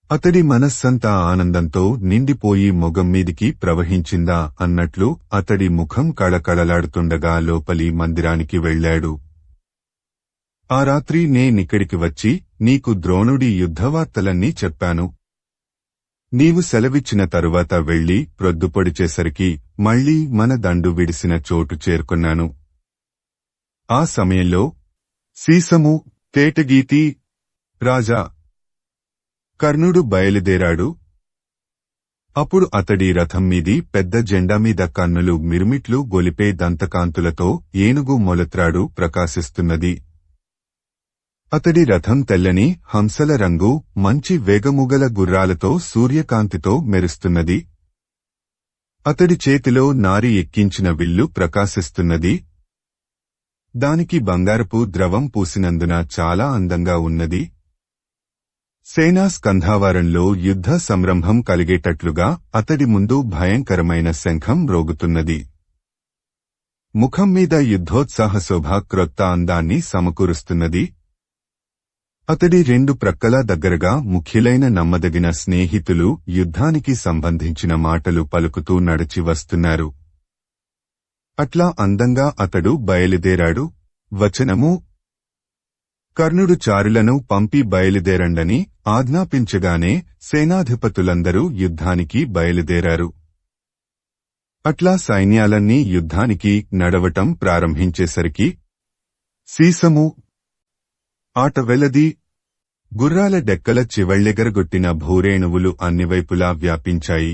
అతడి మనస్సంతా ఆనందంతో నిండిపోయి మొగం మీదికి ప్రవహించిందా అన్నట్లు అతడి ముఖం కళకళలాడుతుండగా లోపలి మందిరానికి వెళ్లాడు. ఆ రాత్రి నేనిక్కడికి వచ్చి నీకు ద్రోణుడి యుద్ధవార్తలన్నీ చెప్పాను. నీవు సెలవిచ్చిన తరువాత వెళ్లి ప్రొద్దుపొడిచేసరికి మళ్లీ మన దండు విడిసిన చోటు చేరుకున్నాను. ఆ సమయంలో సీసము తేటగీతి రాజా కర్ణుడు బయలుదేరాడు. అప్పుడు అతడి రథం మీది పెద్ద జెండా మీద కన్నులు మిరుమిట్లు గొలిపే దంతకాంతులతో ఏనుగు మొలత్రాడు ప్రకాశిస్తున్నది. అతడి రథం తెల్లని హంసల రంగు మంచి వేగముగల గుర్రాలతో సూర్యకాంతితో మెరుస్తున్నది. అతడి చేతిలో నారి ఎక్కించిన విల్లు ప్రకాశిస్తున్నది. దానికి బంగారపు ద్రవం పూసినందున చాలా అందంగా ఉన్నది. సేనా స్కంధావారంలో యుద్ధ సంరంభం కలిగేటట్లుగా అతడి ముందు భయంకరమైన శంఖం మ్రోగుతున్నది. ముఖం మీద యుద్ధోత్సాహ శోభ క్రొత్త అందాన్ని సమకూరుస్తున్నది. అతడి రెండు ప్రక్కల దగ్గరగా ముఖ్యులైన నమ్మదగిన స్నేహితులు యుద్ధానికి సంబంధించిన మాటలు పలుకుతూ నడిచి వస్తున్నారు. అట్లా అందంగా అతడు బయలుదేరాడు. వచనము: కర్ణుడు చారులను పంపి బయలుదేరండని ఆజ్ఞాపించగానే సేనాధిపతులందరూ యుద్ధానికి బయలుదేరారు. అట్లా సైన్యాలన్నీ యుద్ధానికి నడవటం ప్రారంభించేసరికి సీసము ఆట వెలది. గుర్రాల డెక్కల చివళ్ళెగరగొట్టిన భూరేణువులు అన్నివైపులా వ్యాపించాయి.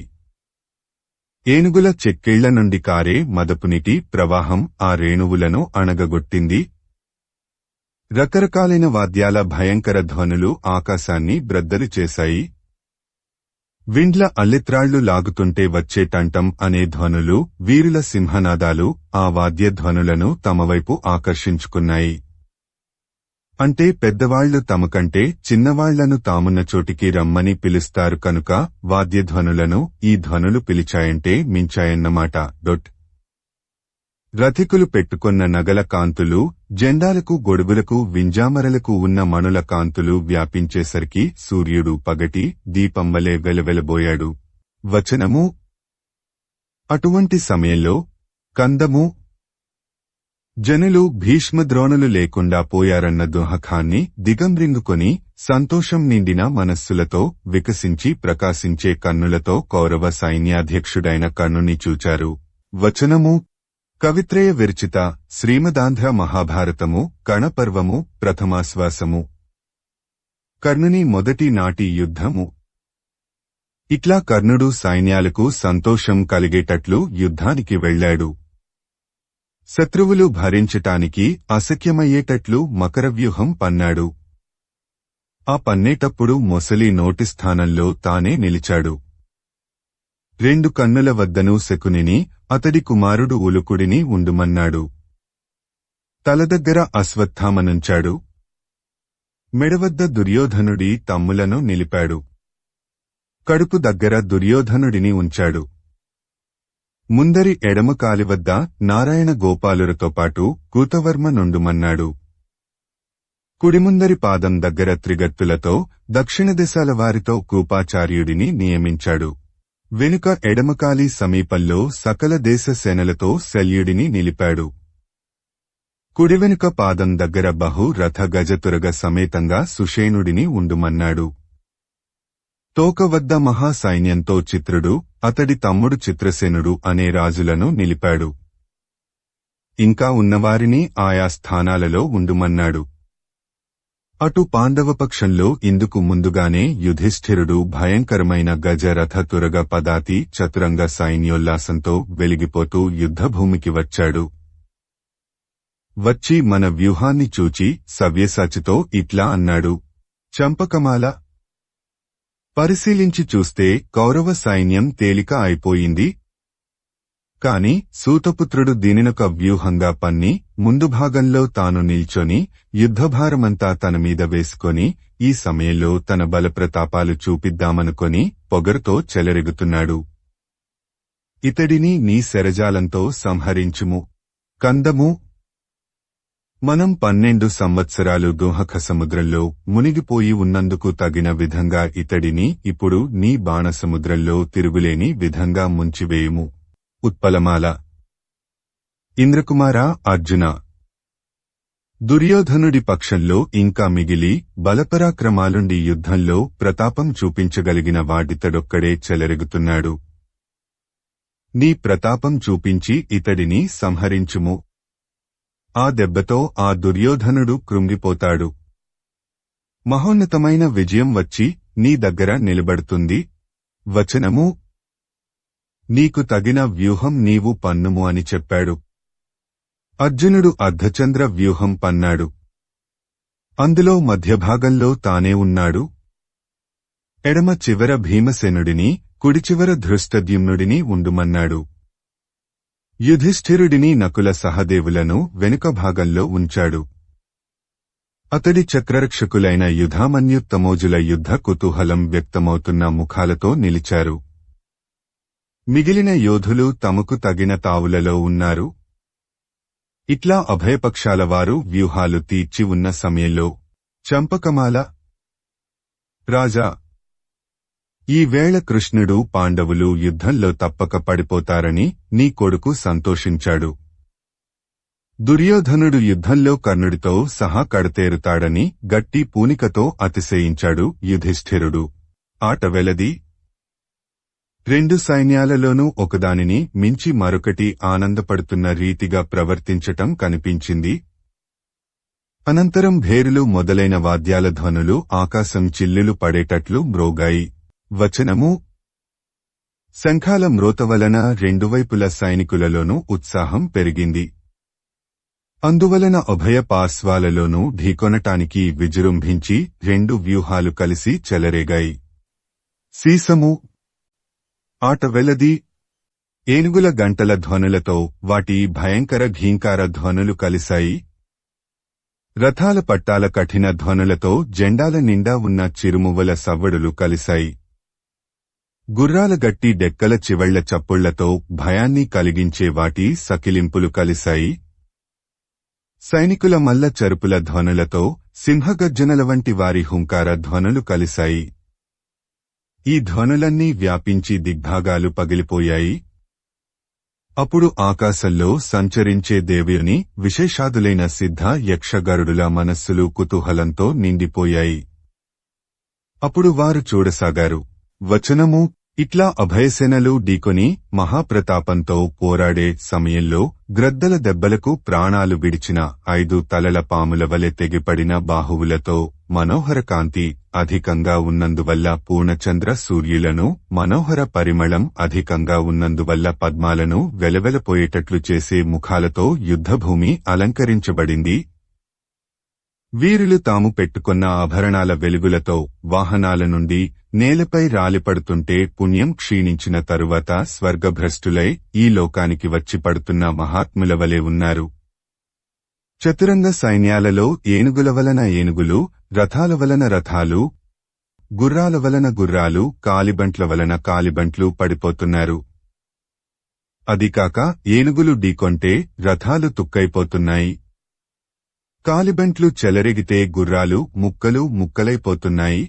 ఏనుగుల చెక్కిళ్ల నుండి కారే మదపునీటి ప్రవాహం ఆ రేణువులను అణగగొట్టింది. రకరకాలైన వాద్యాల భయంకర ధ్వనులు ఆకాశాన్ని బ్రద్దలు చేశాయి. విండ్ల అల్లెత్రాళ్లు లాగుతుంటే వచ్చే టంటం అనే ధ్వనులు, వీరుల సింహనాదాలు ఆ వాద్యధ్వనులను తమవైపు ఆకర్షించుకున్నాయి. అంటే పెద్దవాళ్లు తమకంటే చిన్నవాళ్లను తామున్న చోటికి రమ్మని పిలుస్తారు కనుక వాద్యధ్వనులను ఈ ధ్వనులు పిలిచాయంటే మించాయన్నమాట. రథికులు పెట్టుకొన్న నగల కాంతులు, జెండాలకు గొడుగులకు వింజామరలకు ఉన్న మణుల కాంతులు వ్యాపించేసరికి సూర్యుడు పగటి దీపంవలే వెలవెలబోయాడు. వచనము: అటువంటి సమయంలో కందము జనులు భీష్మద్రోణులు లేకుండా పోయారన్న దుహకాన్ని దిగంబ్రింగుకొని సంతోషం నిండిన మనస్సులతో వికసించి ప్రకాశించే కన్నులతో కౌరవ సైన్యాధ్యక్షుడైన కర్ణుని చూచారు. వచనము: కవిత్రయ విరచిత శ్రీమదాంధ్ర మహాభారతము కణపర్వము ప్రథమాశ్వాసము. కర్ణుని మొదటి నాటి యుద్ధము. ఇట్లా కర్ణుడు సైన్యాలకు సంతోషం కలిగేటట్లు యుద్ధానికి వెళ్లాడు. శత్రువులు భరించటానికి అశక్యమయ్యేటట్లు మకరవ్యూహం పన్నాడు. ఆ పన్నేటప్పుడు మొసలి నోటి స్థానంలో తానే నిలిచాడు. రెండు కన్నుల వద్దను శకునిని, అతడి కుమారుడు ఉలుకుడిని ఉండుమన్నాడు. తలదగ్గర అశ్వత్థామనుంచాడు. మెడవద్ద దుర్యోధనుడి తమ్ములను నిలిపాడు. కడుపు దగ్గర దుర్యోధనుడిని ఉంచాడు. ముందరి ఎడమ కాలివద్ద నారాయణ గోపాలులతో పాటు కూతవర్మ నుండుమన్నాడు. కుడిముందరి పాదం దగ్గర త్రిగత్తులతో దక్షిణ దిశాల వారితో కూపాచార్యుడిని నియమించాడు. వెనుక ఎడమకాలి సమీపంలో సకల దేశ సేనలతో శల్యుడిని నిలిపాడు. కుడివెనుక పాదం దగ్గర బహు రథ గజతురగ సమేతంగా సుషేణుడిని ఉండుమన్నాడు. తోక వద్ద మహాసైన్యంతో చిత్రుడు, అతడి తమ్ముడు చిత్రసేనుడు అనే రాజులను నిలిపాడు. ఇంకా ఉన్నవారిని ఆయా స్థానాలలో ఉండుమన్నాడు. అటు పాండవపక్షంలో ఇందుకు ముందుగానే యుధిష్ఠిరుడు భయంకరమైన గజరథ తురగ పదాతి చతురంగ సైన్యోల్లాసంతో వెలిగిపోతూ యుద్ధభూమికి వచ్చాడు. వచ్చి మన వ్యూహాన్ని చూచి సవ్యసాచితో ఇట్లా అన్నాడు: చంపకమాల! పరిశీలించి చూస్తే కౌరవ సైన్యం తేలిక అయిపోయింది. కాని సూతపుత్రుడు దీనినొక వ్యూహంగా పన్ని ముందు భాగంలో తాను నిల్చొని యుద్ధభారమంతా తన మీద వేసుకొని ఈ సమయంలో తన బలప్రతాపాలు చూపిద్దామనుకొని పొగరుతో చెలరెగుతున్నాడు. ఇతడిని నీ శరజాలంతో సంహరించుము. కందము: మనం 12 సంవత్సరాలు దుహక సముద్రంలో మునిగిపోయి ఉన్నందుకు తగిన విధంగా ఇతడిని ఇప్పుడు నీ బాణసముద్రంలో తిరుగులేని విధంగా ముంచివేయుము. ఉత్పలమాల. ఇంద్రకుమార అర్జున. దుర్యోధనుడి పక్షంలో ఇంకా మిగిలి బలపరాక్రమాలుండి యుద్ధంలో ప్రతాపం చూపించగలిగిన వాడితడొక్కడే చెలరెగుతున్నాడు. నీ ప్రతాపం చూపించి ఇతడిని సంహరించుము. ఆ దెబ్బతో ఆ దుర్యోధనుడు కృంగిపోతాడు. మహోన్నతమైన విజయం వచ్చి నీ దగ్గర నిలబడుతుంది. వచనము: నీకు తగిన వ్యూహం నీవు పన్నుము అని చెప్పాడు. అర్జునుడు అర్ధచంద్ర వ్యూహం పన్నాడు. అందులో మధ్యభాగంలో తానే ఉన్నాడు. ఎడమ చివర భీమసేనుడిని, కుడిచివర ధృష్టద్యుమ్నుడిని ఉండుమన్నాడు. యుధిష్ఠిరుడిని, నకుల సహదేవులను వెనుక భాగంలో ఉంచాడు. అతడి చక్రరక్షకులైన యుధామన్యుత్తమోజుల యుద్ధ కుతూహలం వ్యక్తమవుతున్న ముఖాలతో నిలిచారు. మిగిలిన యోధులు తమకు తగిన తావులలో ఉన్నారు. ఇట్లా అభయపక్షాల వారు వ్యూహాలు తీర్చి ఉన్న సమయంలో చంపకమాల: రాజా, ఈ వేళ కృష్ణుడు, పాండవులు యుద్ధంలో తప్పక పడిపోతారని నీ కొడుకు సంతోషించాడు. దుర్యోధనుడు యుద్ధంలో కర్ణుడితో సహా కడతేరుతాడని గట్టి పూనికతో అతిశయించాడు యుధిష్ఠిరుడు. ఆట వెలది. రెండు సైన్యాలలోనూ ఒకదానిని మించి మరొకటి ఆనందపడుతున్న రీతిగా ప్రవర్తించటం కనిపించింది. అనంతరం భేరులు మొదలైన వాద్యాల ధ్వనులు ఆకాశం చిల్లులు పడేటట్లు మ్రోగాయి. వచనము: శంఖాల మ్రోత వలన రెండువైపుల సైనికులలోనూ ఉత్సాహం పెరిగింది. అందువలన ఉభయ పార్శ్వాలలోనూ ఢీకొనటానికి విజృంభించి రెండు వ్యూహాలు కలిసి చెలరేగాయి. సీసము: ఆట వెలది. ఏనుగుల గంటల ధ్వనులతో వాటి భయంకర ఘీంకార ధ్వనులు కలిశాయి. రథాల పట్టాల కఠిన ధ్వనులతో జెండాల నిండా ఉన్న చిరుమువ్వల సవ్వడులు కలిశాయి. గుర్రాల గట్టి డెక్కల చివళ్ల చప్పుళ్లతో భయాన్ని కలిగించే వాటి సకిలింపులు కలిశాయి. సైనికుల మల్ల చరుపుల ధ్వనులతో సింహగర్జనల వంటి వారి హుంకార ధ్వనులు కలిశాయి. ఈ ధ్వనులన్నీ వ్యాపించి దిగ్భాగాలు పగిలిపోయాయి. అప్పుడు ఆకాశంలో సంచరించే దేవుని విశేషాదులైన సిద్ధ యక్షగరుడుల మనస్సులు కుతూహలంతో నిండిపోయాయి. అప్పుడు వారు చూడసాగారు. వచనము: ఇట్లా అభయసేనలు ఢీకొని మహాప్రతాపంతో పోరాడే సమయంలో గ్రద్దల దెబ్బలకు ప్రాణాలు విడిచిన 5 తలల పాముల వలె తెగిపడిన బాహువులతో మనోహర కాంతి అధికంగా ఉన్నందువల్ల పూర్ణచంద్ర సూర్యులను, మనోహర పరిమళం అధికంగా ఉన్నందువల్ల పద్మాలను వెలవెలపోయేటట్లు చేసే ముఖాలతో యుద్ధభూమి అలంకరించబడింది. వీరులు తాము పెట్టుకున్న ఆభరణాల వెలుగులతో వాహనాల నుండి నేలపై రాలిపడుతుంటే పుణ్యం క్షీణించిన తరువాత స్వర్గభ్రష్టులై ఈ లోకానికి వచ్చి పడుతున్న మహాత్ముల వలె ఉన్నారు. చతురంగ సైన్యాలలో ఏనుగుల వలన ఏనుగులు, రథాల వలన రథాలు, గుర్రాల వలన గుర్రాలు, కాలిబంట్ల వలన కాలిబంట్లు పడిపోతున్నారు. అదికాక ఏనుగులు ఢీకొంటే రథాలు తుక్కైపోతున్నాయి. కాలిబంట్లు చెలరెగితే గుర్రాలు ముక్కలు ముక్కలైపోతున్నాయి.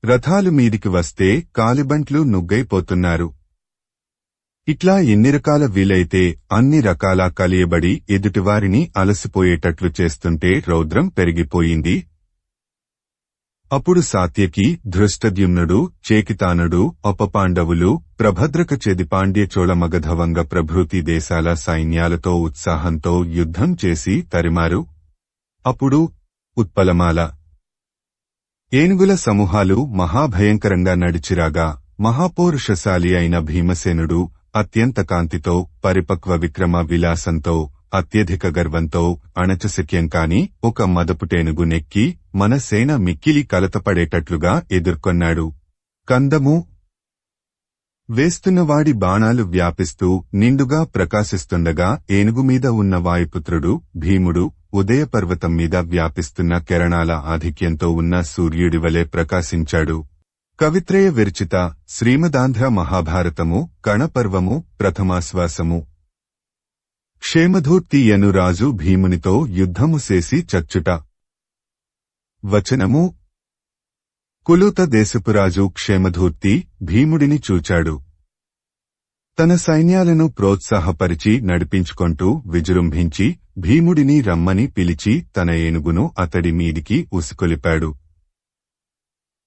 రథాలు మీదికి వస్తే కాలిబంట్లు నుగ్గైపోతున్నారు. ఇట్లా ఎన్ని రకాల వీలైతే అన్ని రకాల కలియబడి ఎదుటివారిని అలసిపోయేటట్లు చేస్తుంటే రౌద్రం పెరిగిపోయింది. అప్పుడు సాత్యకి, ధృష్టద్యుమ్నుడు, చేకితానుడు, ఉపపాండవులు, ప్రభద్రక చెదిపాండ్య చోళమగధవంగ ప్రభృతి దేశాల సైన్యాలతో ఉత్సాహంతో యుద్ధం చేసి తరిమారు. అప్పుడు ఉత్పలమాల ఏనుగుల సమూహాలు మహాభయంకరంగా నడిచిరాగా మహాపౌరుషశాలి అయిన భీమసేనుడు అత్యంత కాంతితో, పరిపక్వ విక్రమ విలాసంతో, అత్యధిక గర్వంతో అణచశక్యం కాని ఒక మదపుటేనుగు నెక్కి మన సేన మిక్కిలి కలతపడేటట్లుగా ఎదుర్కొన్నాడు. కందము వేస్తున్నవాడి బాణాలు వ్యాపిస్తూ నిండుగా ప్రకాశిస్తుండగా ఏనుగుమీద ఉన్న వాయుపుత్రుడు భీముడు ఉదయపర్వతం మీద వ్యాపిస్తున్న కిరణాల ఆధిక్యంతో ఉన్న సూర్యుడివలె ప్రకాశించాడు. కవిత్రయ విరచిత శ్రీమదాంధ్ర మహాభారతము కణపర్వము ప్రథమాశ్వాసము. క్షేమధూర్తి యను రాజు భీమునితో యుద్ధము చేసి చచ్చుట. వచనము: కులుత దేశపురాజు క్షేమధూర్తి భీముడిని చూచాడు. తన సైన్యాలను ప్రోత్సాహపరిచి నడిపించుకొంటూ విజృంభించి భీముడిని రమ్మని పిలిచి తన ఏనుగును అతడి మీదికి ఉసుకొలిపాడు.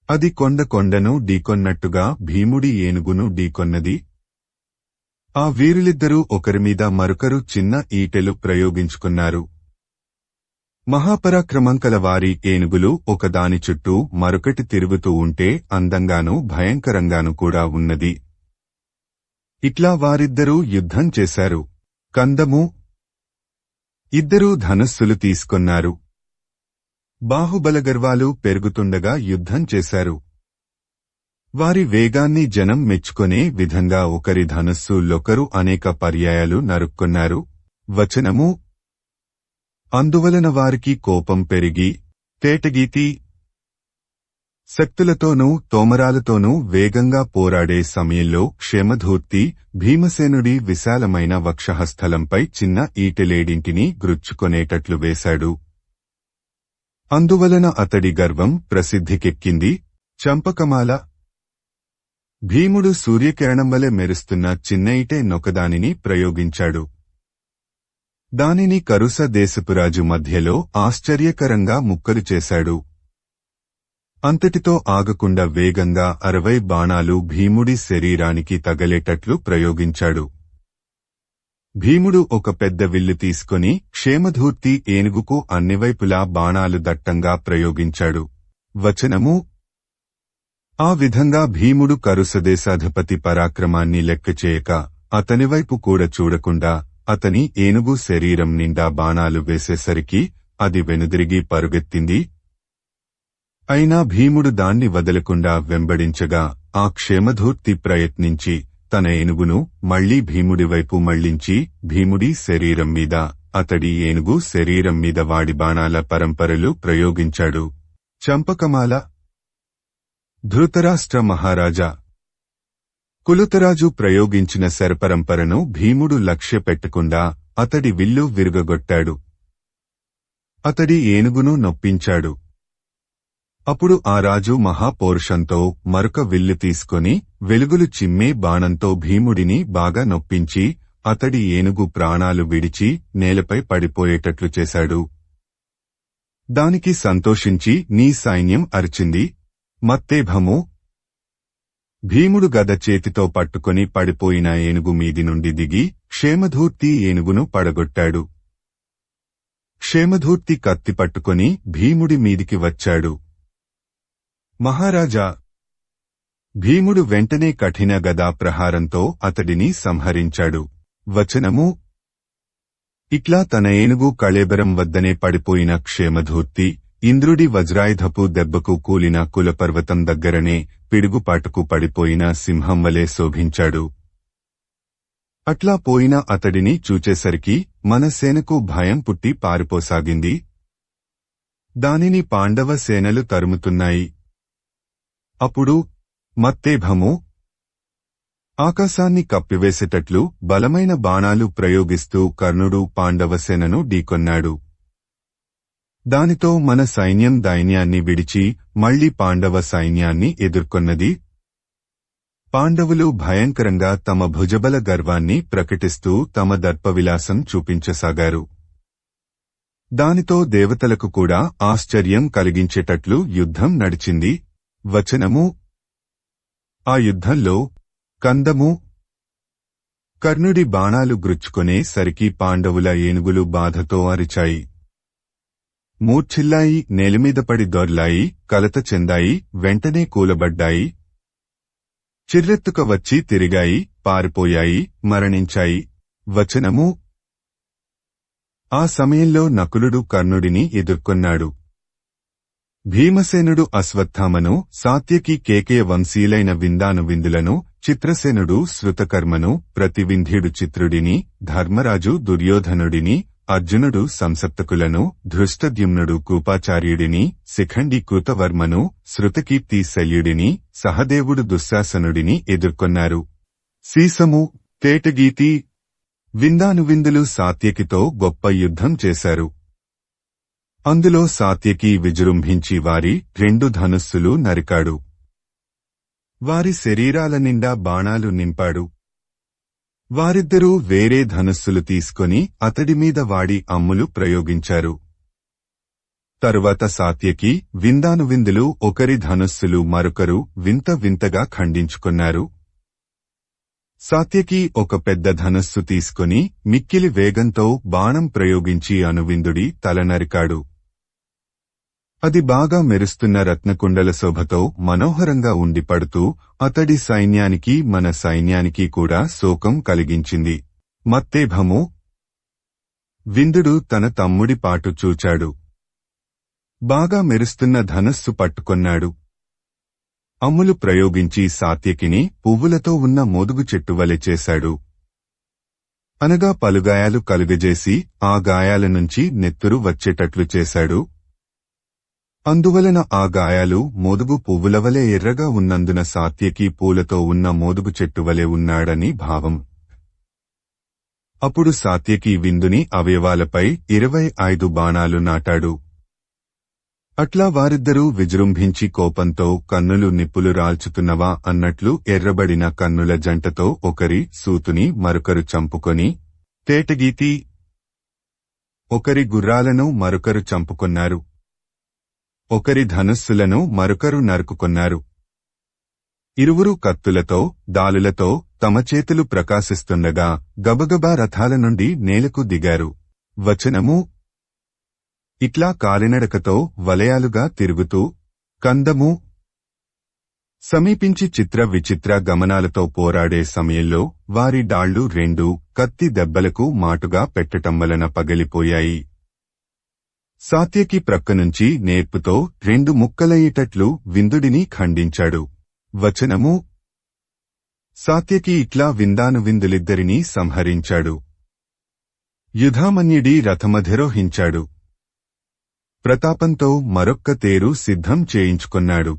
అది కొండను ఢీకొన్నట్టుగా భీముడి ఏనుగును ఢీకొన్నది. ఆ వీరులిద్దరూ ఒకరిమీద మరొకరు చిన్న ఈటెలు ప్రయోగించుకున్నారు. మహాపరాక్రమంకల వారి ఏనుగులు ఒకదాని చుట్టూ మరొకటి తిరుగుతూ ఉంటే అందంగానూ భయంకరంగానూ కూడా ఉన్నది. ఇట్లా వారిద్దరూ యుద్ధం చేశారు. కందము ఇద్దరూ ధనుస్సులు తీసుకొన్నారు. బాహుబలగర్వాలు పెరుగుతుండగా యుద్ధం చేశారు. వారి వేగాన్ని జనం మెచ్చుకొనే విధంగా ఒకరి ధనుస్సులొకరు అనేక పర్యాయాలు నరుక్కున్నారు. వచనము అందువలన వారికి కోపం పెరిగి తేటగీతి శక్తులతోనూ తోమరాలతోనూ వేగంగా పోరాడే సమయంలో క్షేమధూర్తి భీమసేనుడి విశాలమైన వక్షస్థలంపై చిన్న ఈటెలేడింటిని గ్రుచ్చుకొనేటట్లు వేశాడు. అందువలన అతడి గర్వం ప్రసిద్ధికెక్కింది. చంపకమాల భీముడు సూర్యకిరణంవలె మెరుస్తున్న చిన్న ఈటె నొకదానిని ప్రయోగించాడు. దానిని కరుస దేశపురాజు మధ్యలో ఆశ్చర్యకరంగా ముక్కలు చేశాడు. అంతటితో ఆగకుండా వేగంగా 60 బాణాలు భీముడి శరీరానికి తగలేటట్లు ప్రయోగించాడు. భీముడు ఒక పెద్ద విల్లు తీసుకొని క్షేమధూర్తి ఏనుగుకు అన్నివైపులా బాణాలు దట్టంగా ప్రయోగించాడు. వచనము ఆ విధంగా భీముడు కరుసదేశాధిపతి పరాక్రమాన్ని లెక్కచేయక అతనివైపు కూడా చూడకుండా అతని ఏనుగు శరీరం నిండా బాణాలు వేసేసరికి అది వెనుదిరిగి పరుగెత్తింది. అయినా భీముడు దాన్ని వదలకుండా వెంబడించగా ఆ క్షేమధూర్తి ప్రయత్నించి తన ఏనుగును మళ్లీ భీముడివైపు మళ్లించి భీముడి శరీరం మీద అతడి ఏనుగు శరీరం మీద వాడి బాణాల పరంపరలు ప్రయోగించాడు. చంపకమాల ధృతరాష్ట్ర మహారాజా కులుతరాజు ప్రయోగించిన శరపరంపరను భీముడు లక్ష్యపెట్టకుండా అతడి విల్లు విరుగగొట్టాడు. అతడి ఏనుగును నొప్పించాడు. అప్పుడు ఆ రాజు మహాపౌరుషంతో మరొక విల్లు తీసుకొని వెలుగులు చిమ్మే బాణంతో భీముడిని బాగా నొప్పించి అతడి ఏనుగు ప్రాణాలు విడిచి నేలపై పడిపోయేటట్లు చేశాడు. దానికి సంతోషించి నీ సైన్యం అరిచింది. మత్తేభము భీముడు గద చేతితో పట్టుకొని పడిపోయిన ఏనుగు మీది నుండి దిగి క్షేమధూర్తి ఏనుగును పడగొట్టాడు. క్షేమధూర్తి కత్తి పట్టుకొని భీముడి మీదికి వచ్చాడు. మహారాజా భీముడు వెంటనే కఠిన గదా ప్రహారంతో అతడిని సంహరించాడు. వచనము ఇట్లా తన ఏనుగు కళేబరం వద్దనే పడిపోయిన క్షేమధూర్తి ఇంద్రుడి వజ్రాయుధపు దెబ్బకు కూలిన కులపర్వతం దగ్గరనే పిడుగుపాటుకు పడిపోయిన సింహం వలె శోభించాడు. అట్లా పోయిన అతడిని చూచేసరికి మన సేనకు భయం పుట్టి పారిపోసాగింది. దానిని పాండవ సేనలు తరుముతున్నాయి. అప్పుడు మత్తేభము ఆకాశాన్ని కప్పివేసేటట్లు బలమైన బాణాలు ప్రయోగిస్తూ కర్ణుడు పాండవసేనను ఢీకొన్నాడు. దానితో మన సైన్యం దైన్యాన్ని విడిచి మళ్లీ పాండవ సైన్యాన్ని ఎదుర్కొన్నది. పాండవులు భయంకరంగా తమ భుజబల గర్వాన్ని ప్రకటిస్తూ తమ దర్పవిలాసం చూపించసాగారు. దానితో దేవతలకు కూడా ఆశ్చర్యం కలిగించేటట్లు యుద్ధం నడిచింది. వచనము ఆ యుద్ధంలో కందము కర్ణుడి బాణాలు గ్రుచ్చుకొనే సరికి పాండవుల ఏనుగులు బాధతో అరిచాయి. మూర్ఛిల్లాయి, నేలమీద పడి దొర్లాయి, కలత చెందాయి, వెంటనే కూలబడ్డాయి. చిర్రెత్తుక వచ్చి తిరిగాయి, పారిపోయాయి, మరణించాయి. వచనము ఆ సమయంలో నకులుడు కర్ణుడిని ఎదుర్కొన్నాడు. భీమసేనుడు అశ్వత్థామను, సాత్యకి కేకయ వంశీయులైన విందాను విందులను, చిత్రసేనుడు శృతకర్మను, ప్రతివింధ్యుడు చిత్రుడిని, ధర్మరాజు దుర్యోధనుడిని, అర్జునుడు సంసప్తకులను, ధృష్టద్యుమ్నుడు కృపాచార్యుడిని, శిఖండి కృతవర్మను, శృతకీర్తి శల్యుడిని, సహదేవుడు దుశ్శాసనుడిని ఎదుర్కొన్నారు. సీసము, తేటగీతి, విందానువిందులు సాత్యకితో గొప్ప యుద్ధం చేశారు. అందులో సాత్యకి విజృంభించి వారి 2 ధనుస్సులు నరికాడు. వారి శరీరాల నిండా బాణాలు నింపాడు. వారిద్దరూ వేరే ధనుస్సులు తీసుకొని అతడి మీద వాడి అమ్ములు ప్రయోగించారు. తరువాత సాత్యకి, విందానువిందులు ఒకరి ధనుస్సులు మరొకరు వింత వింతగా ఖండించుకున్నారు. సాత్యకి ఒక పెద్ద ధనస్సు తీసుకుని మిక్కిలి వేగంతో బాణం ప్రయోగించి అనువిందుడి తల నరికాడు. అది బాగా మెరుస్తున్న రత్నకుండల శోభతో మనోహరంగా ఉండిపడుతూ అతడి సైన్యానికి మన సైన్యానికి కూడా శోకం కలిగించింది. మత్తేభము. విందుడు తన తమ్ముడి పాటు చూచాడు. బాగా మెరుస్తున్న ధనస్సు పట్టుకొన్నాడు. అమ్ములు ప్రయోగించి సాత్యకిని పువ్వులతో ఉన్న మోదుగు చెట్టు వలె చేశాడు. అనగా పలుగాయాలు కలుగజేసి ఆ గాయాల నుంచి నెత్తురు వచ్చేటట్లు చేశాడు. అందువలన ఆ గాయాలు మోదుగు పువ్వులవలే ఎర్రగా ఉన్నందున సాత్యకి పూలతో ఉన్న మోదుగు చెట్టువలే ఉన్నాడని భావం. అప్పుడు సాత్యకి విందుని అవయవాలపై 25 బాణాలు నాటాడు. అట్లా వారిద్దరూ విజృంభించి కోపంతో కన్నులు నిప్పులు రాల్చుతున్నవా అన్నట్లు ఎర్రబడిన కన్నుల జంటతో ఒకరి సూతుని మరొకరు చంపుకొని తేటగీతి ఒకరి గుర్రాలను మరొకరు చంపుకొన్నారు. ఒకరి ధనుస్సులను మరొకరు నరుకుకొన్నారు. ఇరువురు కత్తులతో దాలులతో తమ చేతులు ప్రకాశిస్తుండగా గబగబా రథాల నుండి నేలకు దిగారు. వచనము. ఇట్లా కాలినడకతో వలయాలుగా తిరుగుతూ కందము సమీపించి చిత్ర విచిత్ర గమనాలతో పోరాడే సమయంలో వారి డాళ్లు 2 కత్తి దెబ్బలకు మాటుగా పెట్టటం వలన పగిలిపోయాయి. సాత్యకి ప్రక్కనుంచి నేర్పుతో 2 ముక్కలయ్యేటట్లు విందుడిని ఖండించాడు. వచనము. సాత్యకి ఇట్లా విందానువిందులిద్దరినీ సంహరించాడు. యుధామన్యుడి రథమధిరోహించాడు. ప్రతాపంతో మరొక్క తేరు సిద్ధం చేయించుకొన్నాడు.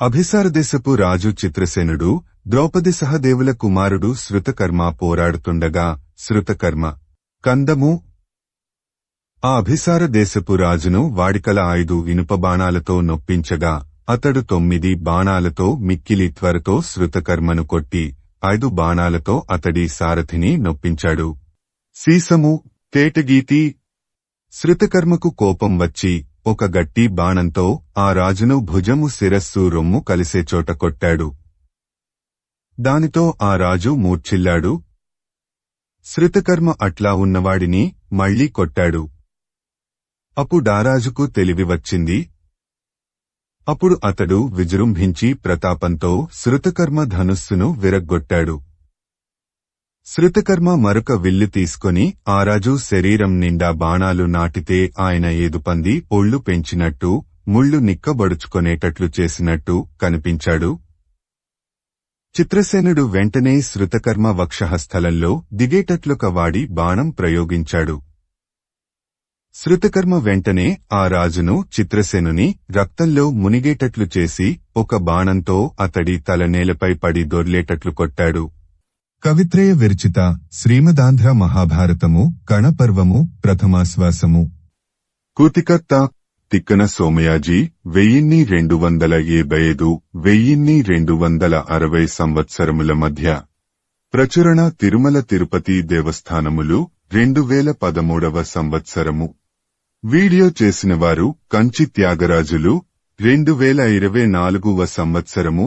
అభిసారదేశపు రాజు చిత్రసేనుడు ద్రౌపది సహదేవుల కుమారుడు శృతకర్మ పోరాడుతుండగా శృతకర్మ కందము. ఆ అభిసార దేశపు రాజును వాడికల 5 ఇనుప బాణాలతో నొప్పించగా అతడు 9 బాణాలతో మిక్కిలి త్వరతో శృతకర్మను కొట్టి 5 బాణాలతో అతడి సారథిని నొప్పించాడు. సీసము. తేటగీతి. శృతకర్మకు కోపం వచ్చి ఒక గట్టి బాణంతో ఆ రాజును భుజము శిరస్సు రొమ్ము కలిసేచోట కొట్టాడు. దానితో ఆ రాజు మూర్ఛిల్లాడు. శృతకర్మ అట్లా ఉన్నవాడిని మళ్లీ కొట్టాడు. అప్పుడారాజుకు తెలివి వచ్చింది. అప్పుడు అతడు విజృంభించి ప్రతాపంతో శృతకర్మ ధనుస్సును విరగ్గొట్టాడు. శృతకర్మ మరొక విల్లు తీసుకొని ఆరాజు శరీరం నిండా బాణాలు నాటితే ఆయన ఏదుపంది ఒళ్ళు పెంచినట్టు ముళ్ళు నిక్కబడుచుకొనేటట్లు చేసినట్టు కనిపించాడు. చిత్రసేనుడు వెంటనే శృతకర్మ వక్షస్థలంలో దిగేటట్లుక వాడి బాణం ప్రయోగించాడు. శృతకర్మ వెంటనే ఆ రాజును చిత్రసేనుని రక్తంలో మునిగేటట్లు చేసి ఒక బాణంతో అతడి తల నేలపై పడి దొర్లేటట్లు కొట్టాడు. కవిత్రయ విరచిత శ్రీమదాంధ్ర మహాభారతము కణపర్వము ప్రథమాశ్వాసము. కూతికర్త తిక్కన సోమయాజీ 1275–1260 సంవత్సరముల మధ్య ప్రచురణ తిరుమల తిరుపతి దేవస్థానములు 2013వ సంవత్సరము. వీడియో చేసినవారు కంచి త్యాగరాజులు 2024వ సంవత్సరము.